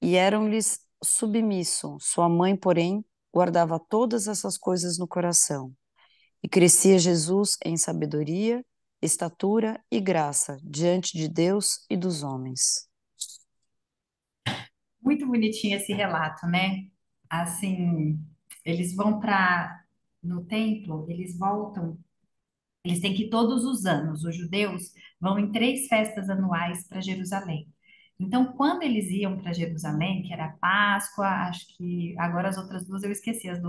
Speaker 3: e eram-lhes submisso. Sua mãe, porém, guardava todas essas coisas no coração. E crescia Jesus em sabedoria, estatura e graça diante de Deus e dos homens.
Speaker 1: Muito bonitinho esse relato, né? Assim, eles vão para no templo, eles voltam. Eles têm que ir todos os anos, os judeus vão em 3 festas anuais para Jerusalém. Então, quando eles iam para Jerusalém, que era a Páscoa, acho que agora as outras duas eu esqueci, as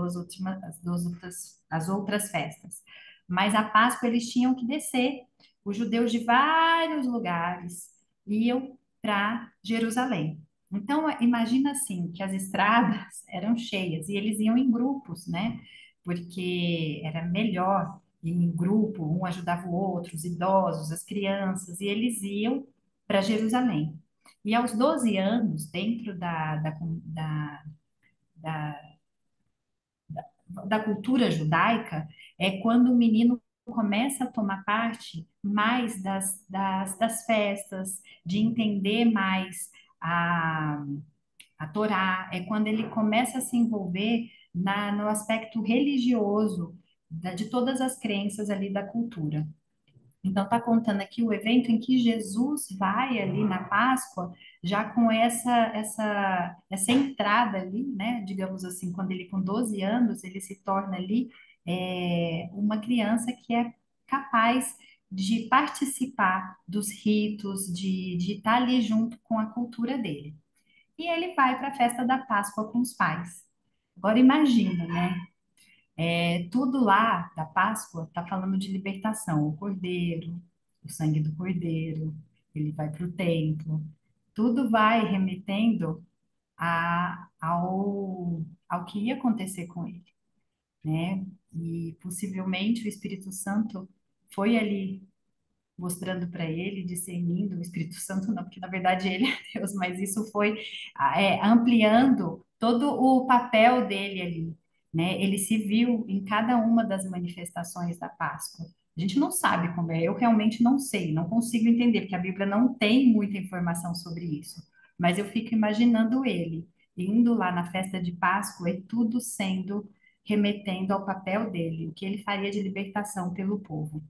Speaker 1: outras festas. Mas a Páscoa eles tinham que descer. Os judeus de vários lugares iam para Jerusalém. Então, imagina assim, que as estradas eram cheias e eles iam em grupos, né? Porque era melhor em grupo, um ajudava o outro, os idosos, as crianças, e eles iam para Jerusalém. E aos 12 anos, dentro da, da cultura judaica, é quando o menino começa a tomar parte mais das festas, de entender mais a, a Torá, é quando ele começa a se envolver no aspecto religioso de todas as crenças ali da cultura. Então, está contando aqui o evento em que Jesus vai ali na Páscoa, já com essa entrada ali, né? Digamos assim, quando ele com 12 anos, ele se torna ali uma criança que é capaz de participar dos ritos, de estar ali junto com a cultura dele. E ele vai para a festa da Páscoa com os pais. Agora imagina, né? Tudo lá da Páscoa está falando de libertação, o cordeiro, o sangue do cordeiro, ele vai para o templo, tudo vai remetendo ao que ia acontecer com ele, né? E possivelmente o Espírito Santo foi ali mostrando para ele, discernindo, o Espírito Santo não, porque na verdade ele é Deus, mas isso foi ampliando todo o papel dele ali, né? Ele se viu em cada uma das manifestações da Páscoa. A gente não sabe como é, eu realmente não sei, não consigo entender, porque a Bíblia não tem muita informação sobre isso, mas eu fico imaginando ele indo lá na festa de Páscoa e tudo sendo remetendo ao papel dele, o que ele faria de libertação pelo povo.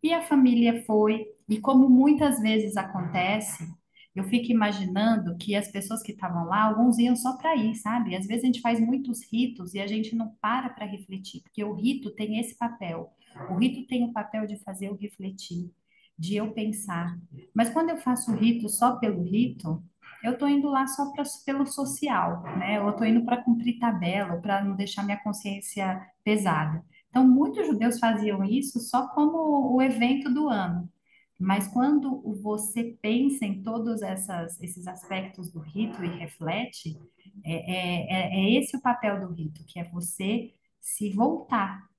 Speaker 1: E a família foi, e como muitas vezes acontece, eu fico imaginando que as pessoas que estavam lá, alguns iam só para ir, sabe? Às vezes a gente faz muitos ritos e a gente não para refletir, porque o rito tem esse papel. O rito tem o papel de fazer eu refletir, de eu pensar. Mas quando eu faço o rito só pelo rito, eu estou indo lá só pelo social, né? Eu estou indo para cumprir tabela, para não deixar minha consciência pesada. Então, muitos judeus faziam isso só como o evento do ano. Mas quando você pensa em todos esses aspectos do rito e reflete, é esse o papel do rito, que é você se voltar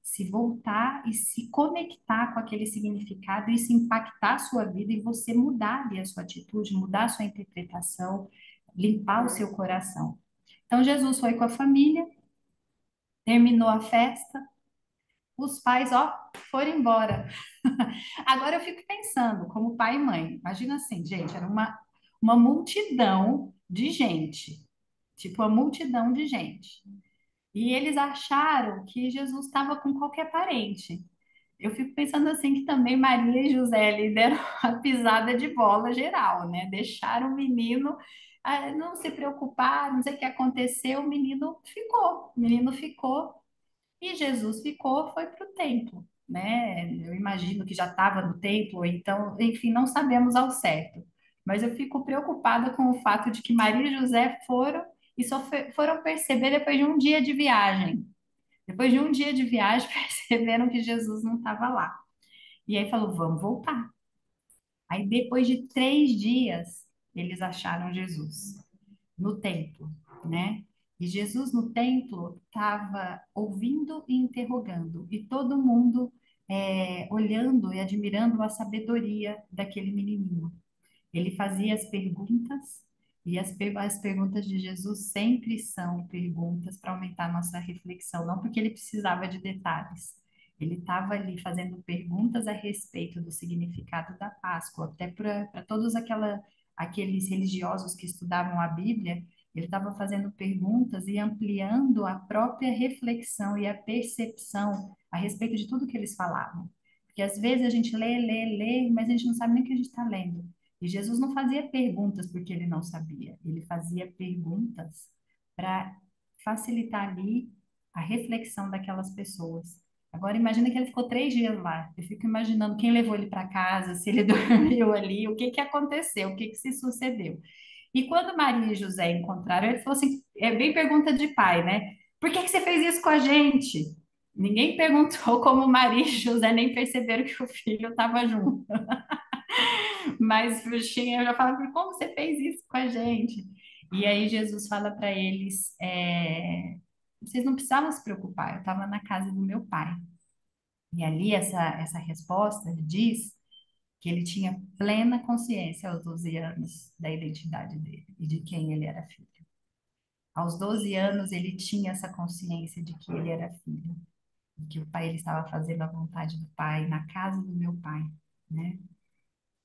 Speaker 1: e se conectar com aquele significado e se impactar a sua vida e você mudar ali a sua atitude, mudar a sua interpretação, limpar o seu coração. Então, Jesus foi com a família, terminou a festa, os pais, ó, foram embora. Agora eu fico pensando, como pai e mãe, imagina assim, gente, era uma multidão de gente, tipo, uma multidão de gente. E eles acharam que Jesus estava com qualquer parente. Eu fico pensando assim que também Maria e José ali deram uma pisada de bola geral, né? Deixaram o menino, não se preocupar, não sei o que aconteceu, o menino ficou e Jesus ficou, foi para o templo, né? Eu imagino que já estava no templo, ou então, enfim, não sabemos ao certo. Mas eu fico preocupada com o fato de que Maria e José foram e só foram perceber depois de um dia de viagem. Depois de um dia de viagem, perceberam que Jesus não estava lá. E aí falou, vamos voltar. Aí depois de 3 dias, eles acharam Jesus no templo, né? E Jesus no templo estava ouvindo e interrogando, e todo mundo olhando e admirando a sabedoria daquele menininho. Ele fazia as perguntas, e as perguntas de Jesus sempre são perguntas para aumentar a nossa reflexão, não porque ele precisava de detalhes. Ele estava ali fazendo perguntas a respeito do significado da Páscoa, até para todos aqueles religiosos que estudavam a Bíblia, Ele estava fazendo perguntas e ampliando a própria reflexão e a percepção a respeito de tudo que eles falavam. Porque às vezes a gente lê, mas a gente não sabe nem o que a gente está lendo. E Jesus não fazia perguntas porque ele não sabia, ele fazia perguntas para facilitar ali a reflexão daquelas pessoas. Agora, imagina que ele ficou 3 dias lá. Eu fico imaginando quem levou ele para casa, se ele dormiu ali, o que que aconteceu, o que que se sucedeu. E quando Maria e José encontraram, ele falou assim: é bem pergunta de pai, né? Por que que você fez isso com a gente? Ninguém perguntou como Maria e José nem perceberam que o filho estava junto. Mas o Xinha já fala: como você fez isso com a gente? E aí Jesus fala para eles: vocês não precisavam se preocupar, eu estava na casa do meu pai. E ali essa resposta diz que ele tinha plena consciência aos 12 anos da identidade dele e de quem ele era filho. Aos 12 anos ele tinha essa consciência de que ele era filho, de que o pai ele estava fazendo a vontade do pai na casa do meu pai, né?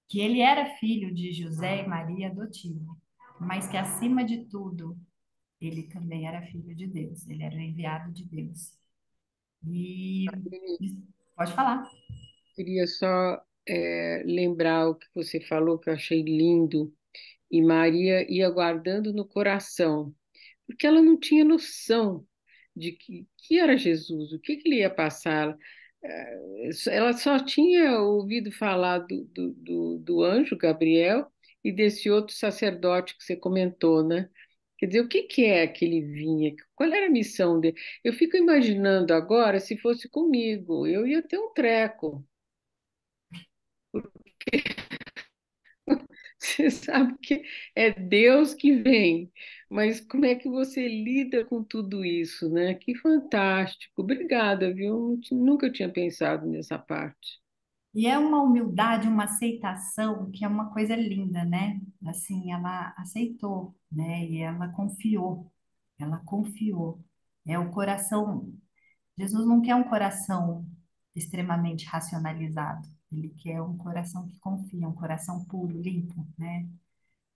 Speaker 1: Que ele era filho de José e Maria adotivo, mas que acima de tudo ele também era filho de Deus, ele era o enviado de Deus. E pode falar.
Speaker 2: Queria só lembrar o que você falou, que eu achei lindo. E Maria ia guardando no coração, porque ela não tinha noção de que era Jesus, o que ele ia passar. Ela só tinha ouvido falar do anjo Gabriel e desse outro sacerdote que você comentou, né? Quer dizer, o que é que ele vinha? Qual era a missão dele? Eu fico imaginando agora, se fosse comigo, eu ia ter um treco. Você sabe que é Deus que vem, mas como é que você lida com tudo isso, né? Que fantástico. Obrigada, viu? Nunca tinha pensado nessa parte.
Speaker 1: E é uma humildade, uma aceitação que é uma coisa linda, né? Assim, ela aceitou, né? E ela confiou. Ela confiou. É o coração. Jesus não quer um coração extremamente racionalizado. Ele quer um coração que confia, um coração puro, limpo, né?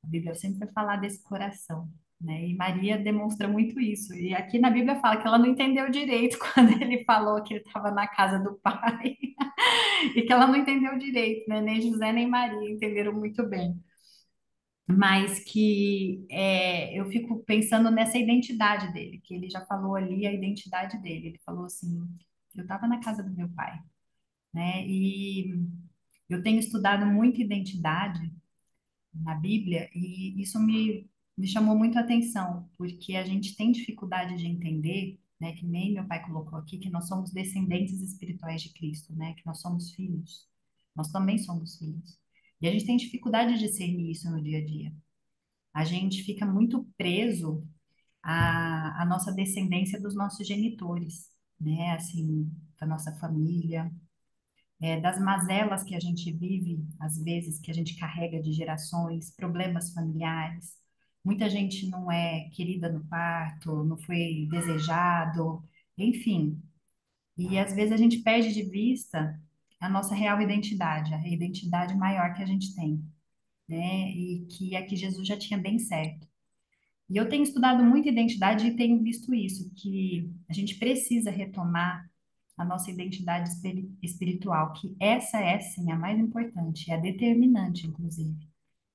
Speaker 1: A Bíblia sempre vai falar desse coração, né? E Maria demonstra muito isso. E aqui na Bíblia fala que ela não entendeu direito quando ele falou que ele estava na casa do pai. E que ela não entendeu direito, né? Nem José nem Maria entenderam muito bem. Mas que eu fico pensando nessa identidade dele, que ele já falou ali a identidade dele. Ele falou assim: eu estava na casa do meu pai, né? E eu tenho estudado muito identidade na Bíblia e isso me chamou muito a atenção, porque a gente tem dificuldade de entender, né? Que nem meu pai colocou aqui, que nós somos descendentes espirituais de Cristo, né? Que nós somos filhos. Nós também somos filhos. E a gente tem dificuldade de discernir isso no dia a dia. A gente fica muito preso à nossa descendência dos nossos genitores, né? Assim, da nossa família, das mazelas que a gente vive, às vezes, que a gente carrega de gerações, problemas familiares. Muita gente não é querida no parto, não foi desejado, enfim. E às vezes a gente perde de vista a nossa real identidade, a identidade maior que a gente tem, né? E que é que Jesus já tinha bem certo. E eu tenho estudado muito identidade e tenho visto isso, que a gente precisa retomar a nossa identidade espiritual, que essa é sim a mais importante, é a determinante, inclusive.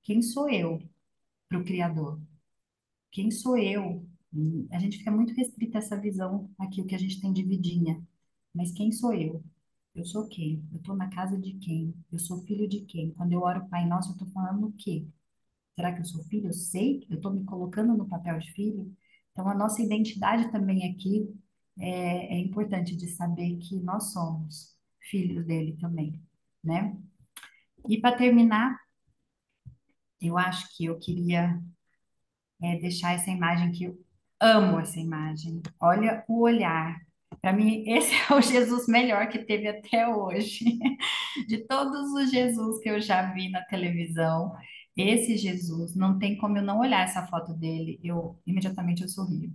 Speaker 1: Quem sou eu para o Criador? Quem sou eu? E a gente fica muito restrita a essa visão aqui, o que a gente tem de vidinha. Mas quem sou eu? Eu sou quem? Eu estou na casa de quem? Eu sou filho de quem? Quando eu oro Pai Nosso, eu estou falando o quê? Será que eu sou filho? Eu sei, eu estou me colocando no papel de filho. Então, a nossa identidade também aqui é importante de saber que nós somos filhos dele também, né? E para terminar, eu acho que eu queria deixar essa imagem que eu amo essa imagem. Olha o olhar. Para mim, esse é o Jesus melhor que teve até hoje. De todos os Jesus que eu já vi na televisão, esse Jesus, não tem como eu não olhar essa foto dele, eu imediatamente eu sorrio.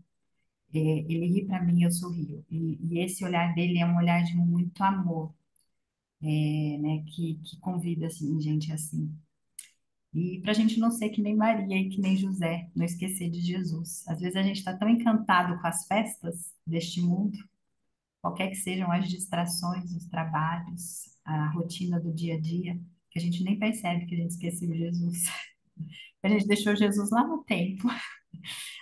Speaker 1: Ele ri para mim, eu sorrio. E esse olhar dele é um olhar de muito amor, né? Que convida assim, gente assim. E para a gente não ser que nem Maria e que nem José, não esquecer de Jesus. Às vezes a gente está tão encantado com as festas deste mundo, qualquer que sejam as distrações, os trabalhos, a rotina do dia a dia, que a gente nem percebe que a gente esqueceu Jesus. A gente deixou Jesus lá no templo.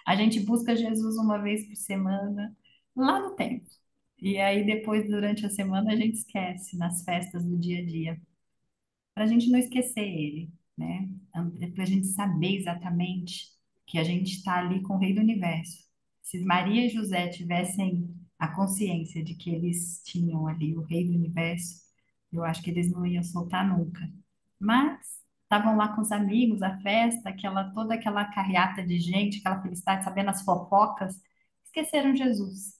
Speaker 1: A gente busca Jesus uma vez por semana, lá no templo. E aí depois, durante a semana, a gente esquece nas festas do dia a dia para a gente não esquecer ele, né? Para a gente saber exatamente que a gente está ali com o Rei do Universo. Se Maria e José tivessem a consciência de que eles tinham ali o Rei do Universo, eu acho que eles não iam soltar nunca. Mas estavam lá com os amigos, a festa, toda aquela carreata de gente, aquela felicidade, sabendo as fofocas, esqueceram Jesus.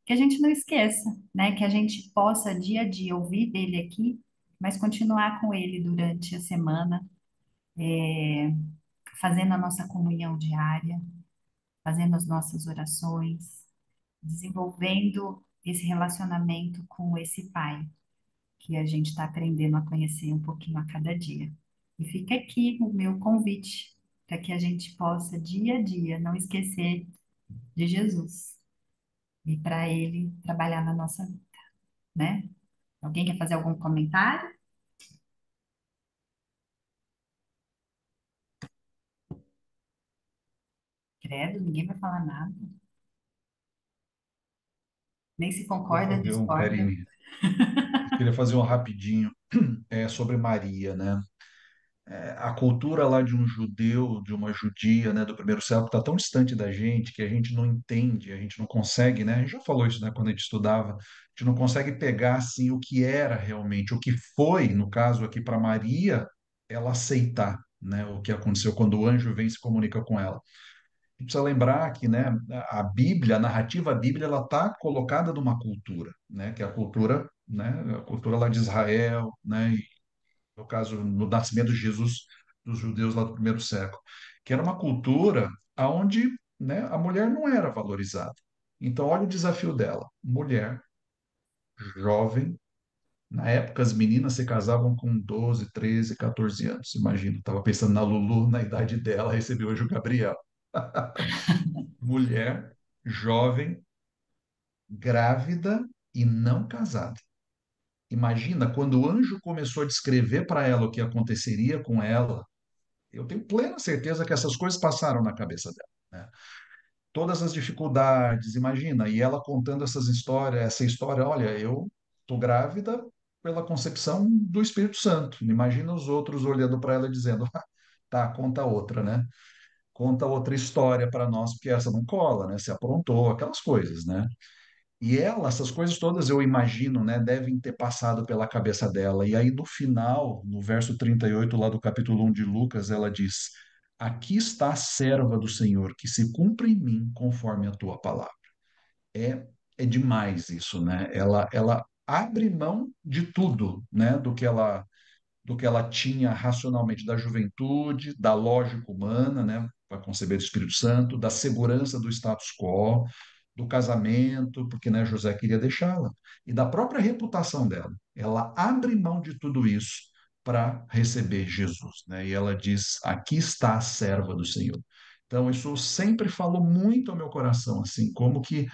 Speaker 1: Que a gente não esqueça, né? Que a gente possa dia a dia ouvir dele aqui, mas continuar com ele durante a semana, fazendo a nossa comunhão diária, fazendo as nossas orações, desenvolvendo esse relacionamento com esse Pai que a gente está aprendendo a conhecer um pouquinho a cada dia. E fica aqui o meu convite para que a gente possa, dia a dia, não esquecer de Jesus e para ele trabalhar na nossa vida, né? Alguém quer fazer algum comentário? Credo, ninguém vai falar nada. Nem se
Speaker 4: Queria
Speaker 1: concorda,
Speaker 4: fazer um,
Speaker 1: discorda.
Speaker 4: Karine, queria fazer um rapidinho sobre Maria, né? A cultura lá de um judeu, de uma judia, né, do primeiro século, está tão distante da gente que a gente não entende, a gente não consegue, né? A gente já falou isso, né, quando a gente estudava, a gente não consegue pegar assim o que era realmente, o que foi, no caso aqui para Maria, ela aceitar, né, o que aconteceu quando o anjo vem e se comunica com ela. A gente precisa lembrar que, né, a Bíblia, a narrativa bíblica, ela está colocada numa cultura, né, que é a cultura, né, a cultura lá de Israel, né, no caso, no nascimento de Jesus dos judeus lá do primeiro século, que era uma cultura onde, né, a mulher não era valorizada. Então, olha o desafio dela. Mulher, jovem, na época as meninas se casavam com 12, 13, 14 anos. Imagina, estava pensando na Lulu, na idade dela, recebeu hoje o Gabriel. Mulher, jovem, grávida e não casada. Imagina, quando o anjo começou a descrever para ela o que aconteceria com ela, eu tenho plena certeza que essas coisas passaram na cabeça dela, né? Todas as dificuldades, imagina, e ela contando essa história, olha, eu tô grávida pela concepção do Espírito Santo. Imagina os outros olhando para ela e dizendo, "Ah, tá, conta outra, né? Conta outra história para nós, porque essa não cola, né? Se aprontou, aquelas coisas, né? E ela, essas coisas todas, eu imagino, né, devem ter passado pela cabeça dela. E aí, no final, no verso 38 lá do capítulo 1 de Lucas, ela diz: Aqui está a serva do Senhor, que se cumpre em mim conforme a tua palavra. É, é demais isso, né? Ela abre mão de tudo, né, do que ela tinha racionalmente da juventude, da lógica humana, né, para conceber o Espírito Santo, da segurança do status quo, do casamento, porque né, José queria deixá-la, e da própria reputação dela. Ela abre mão de tudo isso para receber Jesus, né? E ela diz: Aqui está a serva do Senhor. Então, isso sempre falou muito ao meu coração, assim, como que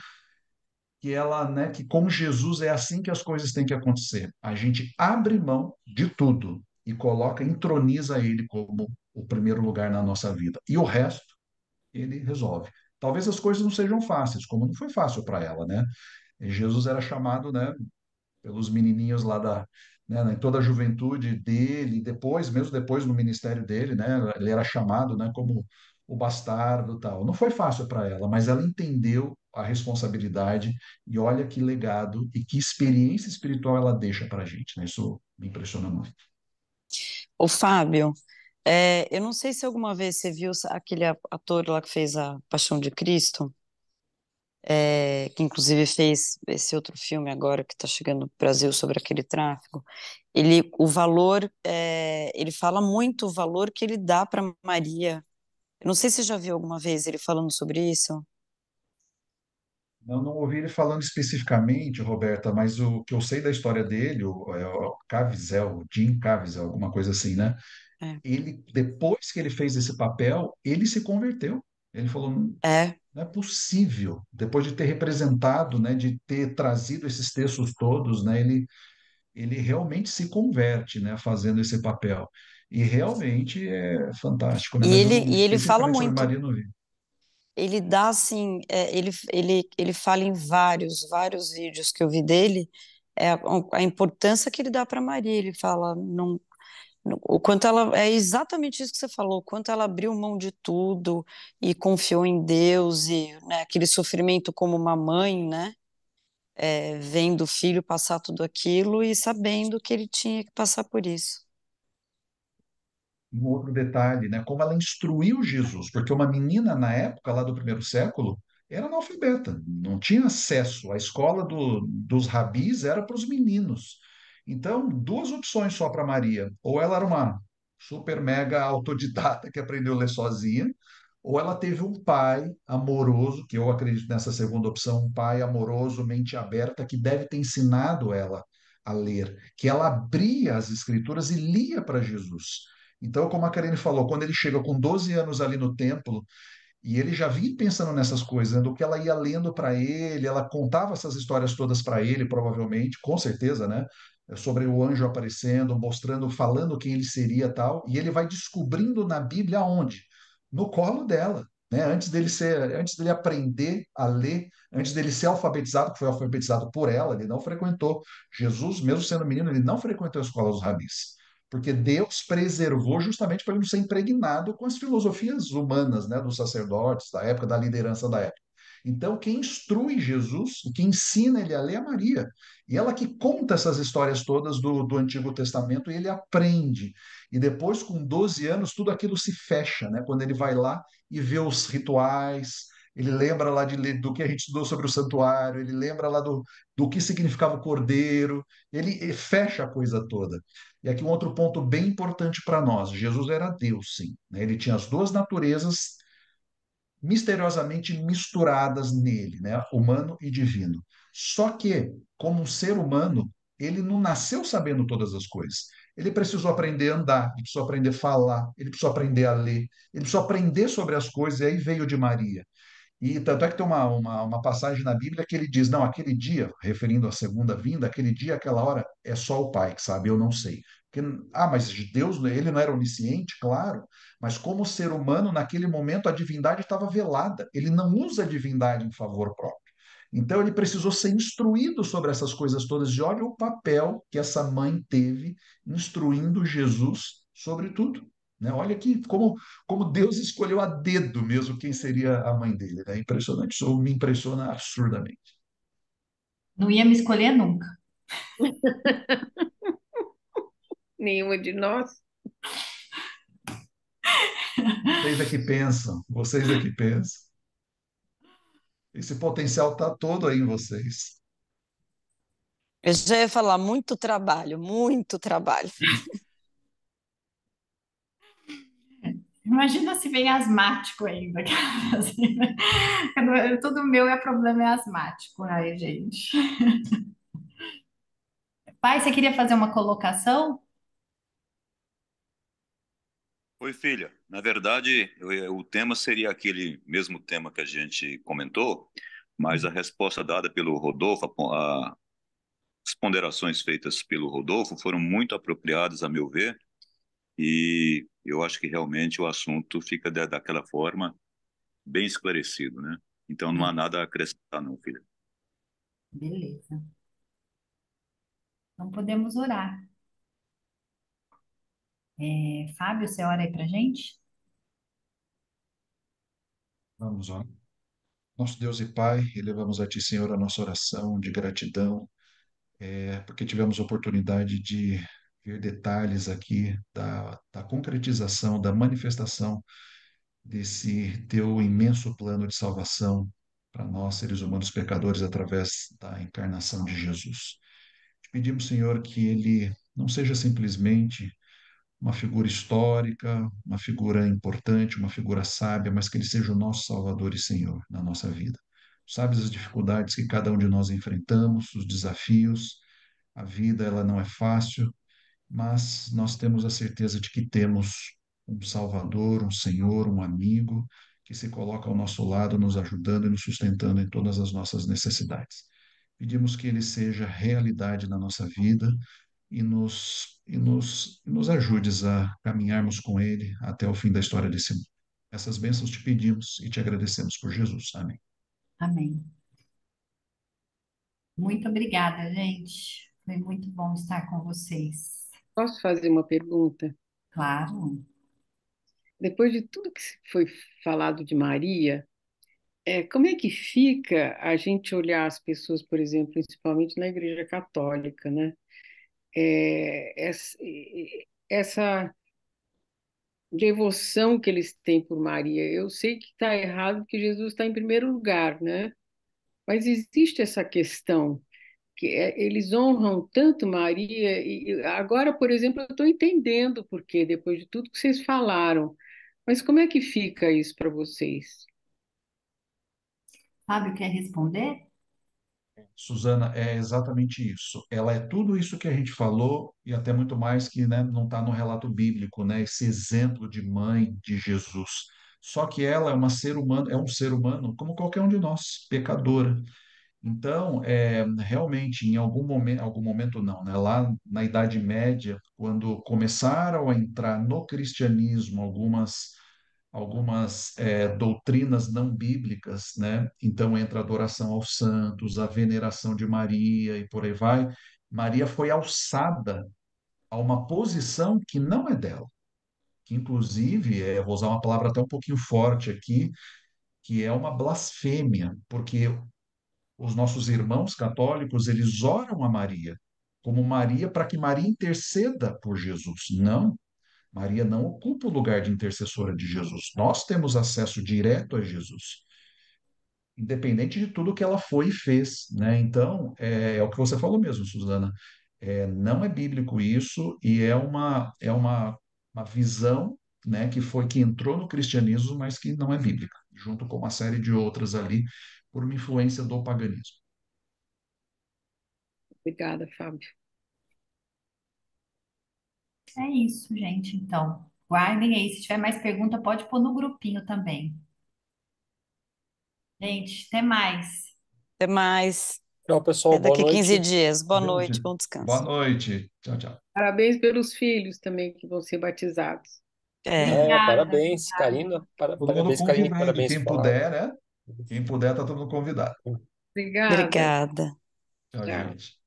Speaker 4: ela, né, que com Jesus é assim que as coisas têm que acontecer. A gente abre mão de tudo e coloca, entroniza ele como o primeiro lugar na nossa vida. E o resto, ele resolve. Talvez as coisas não sejam fáceis, como não foi fácil para ela, né? Jesus era chamado, né, pelos menininhos lá né, em toda a juventude dele, depois, mesmo depois no ministério dele, né, ele era chamado, né, como o bastardo, tal. Não foi fácil para ela, mas ela entendeu a responsabilidade e olha que legado e que experiência espiritual ela deixa para a gente, né? Isso me impressiona muito.
Speaker 3: Ô, Fábio, eu não sei se alguma vez você viu aquele ator lá que fez a Paixão de Cristo, que inclusive fez esse outro filme agora que está chegando no Brasil sobre aquele tráfico. O valor, ele fala muito o valor que ele dá para Maria. Eu não sei se você já viu alguma vez ele falando sobre isso.
Speaker 4: Eu não ouvi ele falando especificamente, Roberta, mas o que eu sei da história dele, o Caviezel, o Jim Caviezel, alguma coisa assim, né?
Speaker 3: É.
Speaker 4: Ele, depois que ele fez esse papel, ele se converteu. Ele falou,
Speaker 3: É.
Speaker 4: não é possível, depois de ter representado, né, de ter trazido esses textos todos, né, ele realmente se converte, né, fazendo esse papel. E realmente é fantástico, né?
Speaker 3: E
Speaker 4: Mas eu
Speaker 3: ele,
Speaker 4: não,
Speaker 3: e ele fala
Speaker 4: especificamente sobre
Speaker 3: muito.
Speaker 4: Maria, eu não vi.
Speaker 3: Ele dá assim, ele fala em vários vídeos que eu vi dele, a importância que ele dá para Maria. Ele fala o quanto ela é exatamente isso que você falou, o quanto ela abriu mão de tudo e confiou em Deus e, né, aquele sofrimento como uma mãe, né, vendo o filho passar tudo aquilo e sabendo que ele tinha que passar por isso.
Speaker 4: Um outro detalhe, né? Como ela instruiu Jesus, porque uma menina na época lá do primeiro século era analfabeta, não tinha acesso. A escola dos rabis era para os meninos. Então, duas opções só para Maria: ou ela era uma super mega autodidata que aprendeu a ler sozinha, ou ela teve um pai amoroso, que eu acredito nessa segunda opção, um pai amoroso, mente aberta, que deve ter ensinado ela a ler, que ela abria as escrituras e lia para Jesus. Então, como a Karine falou, quando ele chega com 12 anos ali no templo, e ele já vinha pensando nessas coisas, né, do que ela ia lendo para ele, ela contava essas histórias todas para ele, provavelmente, com certeza, né? Sobre o anjo aparecendo, mostrando, falando quem ele seria tal, e ele vai descobrindo na Bíblia aonde? No colo dela, né? Antes dele aprender a ler, antes dele ser alfabetizado, que foi alfabetizado por ela, ele não frequentou. Jesus, mesmo sendo menino, ele não frequentou a escola dos rabis porque Deus preservou justamente para ele não ser impregnado com as filosofias humanas, né, dos sacerdotes da época, da liderança da época. Então, quem instrui Jesus, quem ensina ele a ler é Maria. E ela que conta essas histórias todas do Antigo Testamento e ele aprende. E depois, com 12 anos, tudo aquilo se fecha, né? Quando ele vai lá e vê os rituais, ele lembra lá do que a gente estudou sobre o santuário, ele lembra lá do que significava o cordeiro, ele fecha a coisa toda. E aqui um outro ponto bem importante para nós: Jesus era Deus, sim, né? Ele tinha as duas naturezas misteriosamente misturadas nele, né? Humano e divino. Só que, como um ser humano, ele não nasceu sabendo todas as coisas. Ele precisou aprender a andar, ele precisou aprender a falar, ele precisou aprender a ler, ele precisou aprender sobre as coisas, e aí veio de Maria. E tanto é que tem uma passagem na Bíblia que ele diz: não, aquele dia, referindo à segunda vinda, aquele dia, aquela hora, é só o Pai que sabe, eu não sei. Porque, mas Deus, ele não era onisciente, claro, mas como ser humano, naquele momento, a divindade estava velada. Ele não usa a divindade em favor próprio. Então, ele precisou ser instruído sobre essas coisas todas. E olha o papel que essa mãe teve instruindo Jesus sobre tudo. Né? Olha aqui como Deus escolheu a dedo mesmo quem seria a mãe dele. É impressionante, isso me impressiona absurdamente.
Speaker 1: Não ia me escolher nunca.
Speaker 2: Nenhuma de nós.
Speaker 4: Vocês é que pensam, vocês é que pensam. Esse potencial está todo aí em vocês.
Speaker 3: Eu já ia falar muito trabalho, muito trabalho.
Speaker 1: Imagina se vem asmático ainda. Assim, né? Tudo meu é problema é asmático. Ai, gente. Pai, você queria fazer uma colocação?
Speaker 7: Oi, filha. Na verdade, o tema seria aquele mesmo tema que a gente comentou, mas a resposta dada pelo Rodolfo, as ponderações feitas pelo Rodolfo foram muito apropriadas, a meu ver, e eu acho que realmente o assunto fica daquela forma bem esclarecido, né? Então não há nada a acrescentar, não, filha.
Speaker 1: Beleza. Então podemos orar. Fábio, você ora aí pra gente?
Speaker 4: Vamos lá. Nosso Deus e Pai, elevamos a Ti, Senhor, a nossa oração de gratidão, porque tivemos oportunidade de ver detalhes aqui da concretização, da manifestação desse Teu imenso plano de salvação para nós, seres humanos pecadores, através da encarnação de Jesus. Te pedimos, Senhor, que Ele não seja simplesmente uma figura histórica, uma figura importante, uma figura sábia, mas que Ele seja o nosso Salvador e Senhor na nossa vida. Sabes as dificuldades que cada um de nós enfrentamos, os desafios, a vida ela não é fácil mas nós temos a certeza de que temos um Salvador, um Senhor, um amigo que se coloca ao nosso lado, nos ajudando e nos sustentando em todas as nossas necessidades. Pedimos que Ele seja realidade na nossa vida e nos ajudes a caminharmos com Ele até o fim da história desse mundo. Essas bênçãos te pedimos e te agradecemos por Jesus. Amém.
Speaker 1: Amém. Muito obrigada, gente. Foi muito bom estar com vocês.
Speaker 2: Posso fazer uma pergunta?
Speaker 1: Claro.
Speaker 2: Depois de tudo que foi falado de Maria, como é que fica a gente olhar as pessoas, por exemplo, principalmente na Igreja Católica, né? Essa devoção que eles têm por Maria. Eu sei que está errado porque Jesus está em primeiro lugar, né? Mas existe essa questão que eles honram tanto Maria e agora, por exemplo, eu estou entendendo por quê, depois de tudo que vocês falaram. Mas como é que fica isso para vocês?
Speaker 1: Fábio, quer responder?
Speaker 4: Suzana, é exatamente isso. Ela é tudo isso que a gente falou e até muito mais que, né, não está no relato bíblico, né? Esse exemplo de mãe de Jesus. Só que ela é um ser humano como qualquer um de nós, pecadora. Então, realmente, em algum momento não, né? Lá na Idade Média, quando começaram a entrar no cristianismo algumas doutrinas não bíblicas, né? Então entra a adoração aos santos, a veneração de Maria e por aí vai. Maria foi alçada a uma posição que não é dela, que inclusive, vou usar uma palavra até um pouquinho forte aqui, que é uma blasfêmia, porque os nossos irmãos católicos, eles oram a Maria, como Maria, para que Maria interceda por Jesus. Não, Maria não ocupa o lugar de intercessora de Jesus. Nós temos acesso direto a Jesus, independente de tudo que ela foi e fez, né? Então, é o que você falou mesmo, Suzana. Não é bíblico isso e uma visão, né, que entrou no cristianismo, mas que não é bíblica, junto com uma série de outras ali, por uma influência do paganismo.
Speaker 2: Obrigada, Fábio.
Speaker 1: É isso, gente. Então, guardem aí. Se tiver mais pergunta, pode pôr no grupinho também. Gente, até mais.
Speaker 3: Até mais.
Speaker 8: Tchau, pessoal.
Speaker 3: Até
Speaker 8: Boa
Speaker 3: daqui 15
Speaker 8: noite.
Speaker 3: dias. Boa
Speaker 4: Valeu,
Speaker 3: noite,
Speaker 4: gente.
Speaker 3: bom
Speaker 4: Boa
Speaker 3: descanso.
Speaker 4: noite. Tchau, tchau.
Speaker 2: Parabéns pelos filhos também que vão ser batizados.
Speaker 3: É,
Speaker 1: Obrigada,
Speaker 8: Parabéns,
Speaker 1: obrigada.
Speaker 8: Karina.
Speaker 4: Todo mundo
Speaker 8: Parabéns, Karina.
Speaker 4: convidado.
Speaker 8: Parabéns,
Speaker 4: Quem
Speaker 8: Flávio.
Speaker 4: puder, né? Quem puder, tá todo mundo convidado.
Speaker 2: Obrigada.
Speaker 3: obrigada.
Speaker 4: Tchau,
Speaker 2: Tchau.
Speaker 4: gente.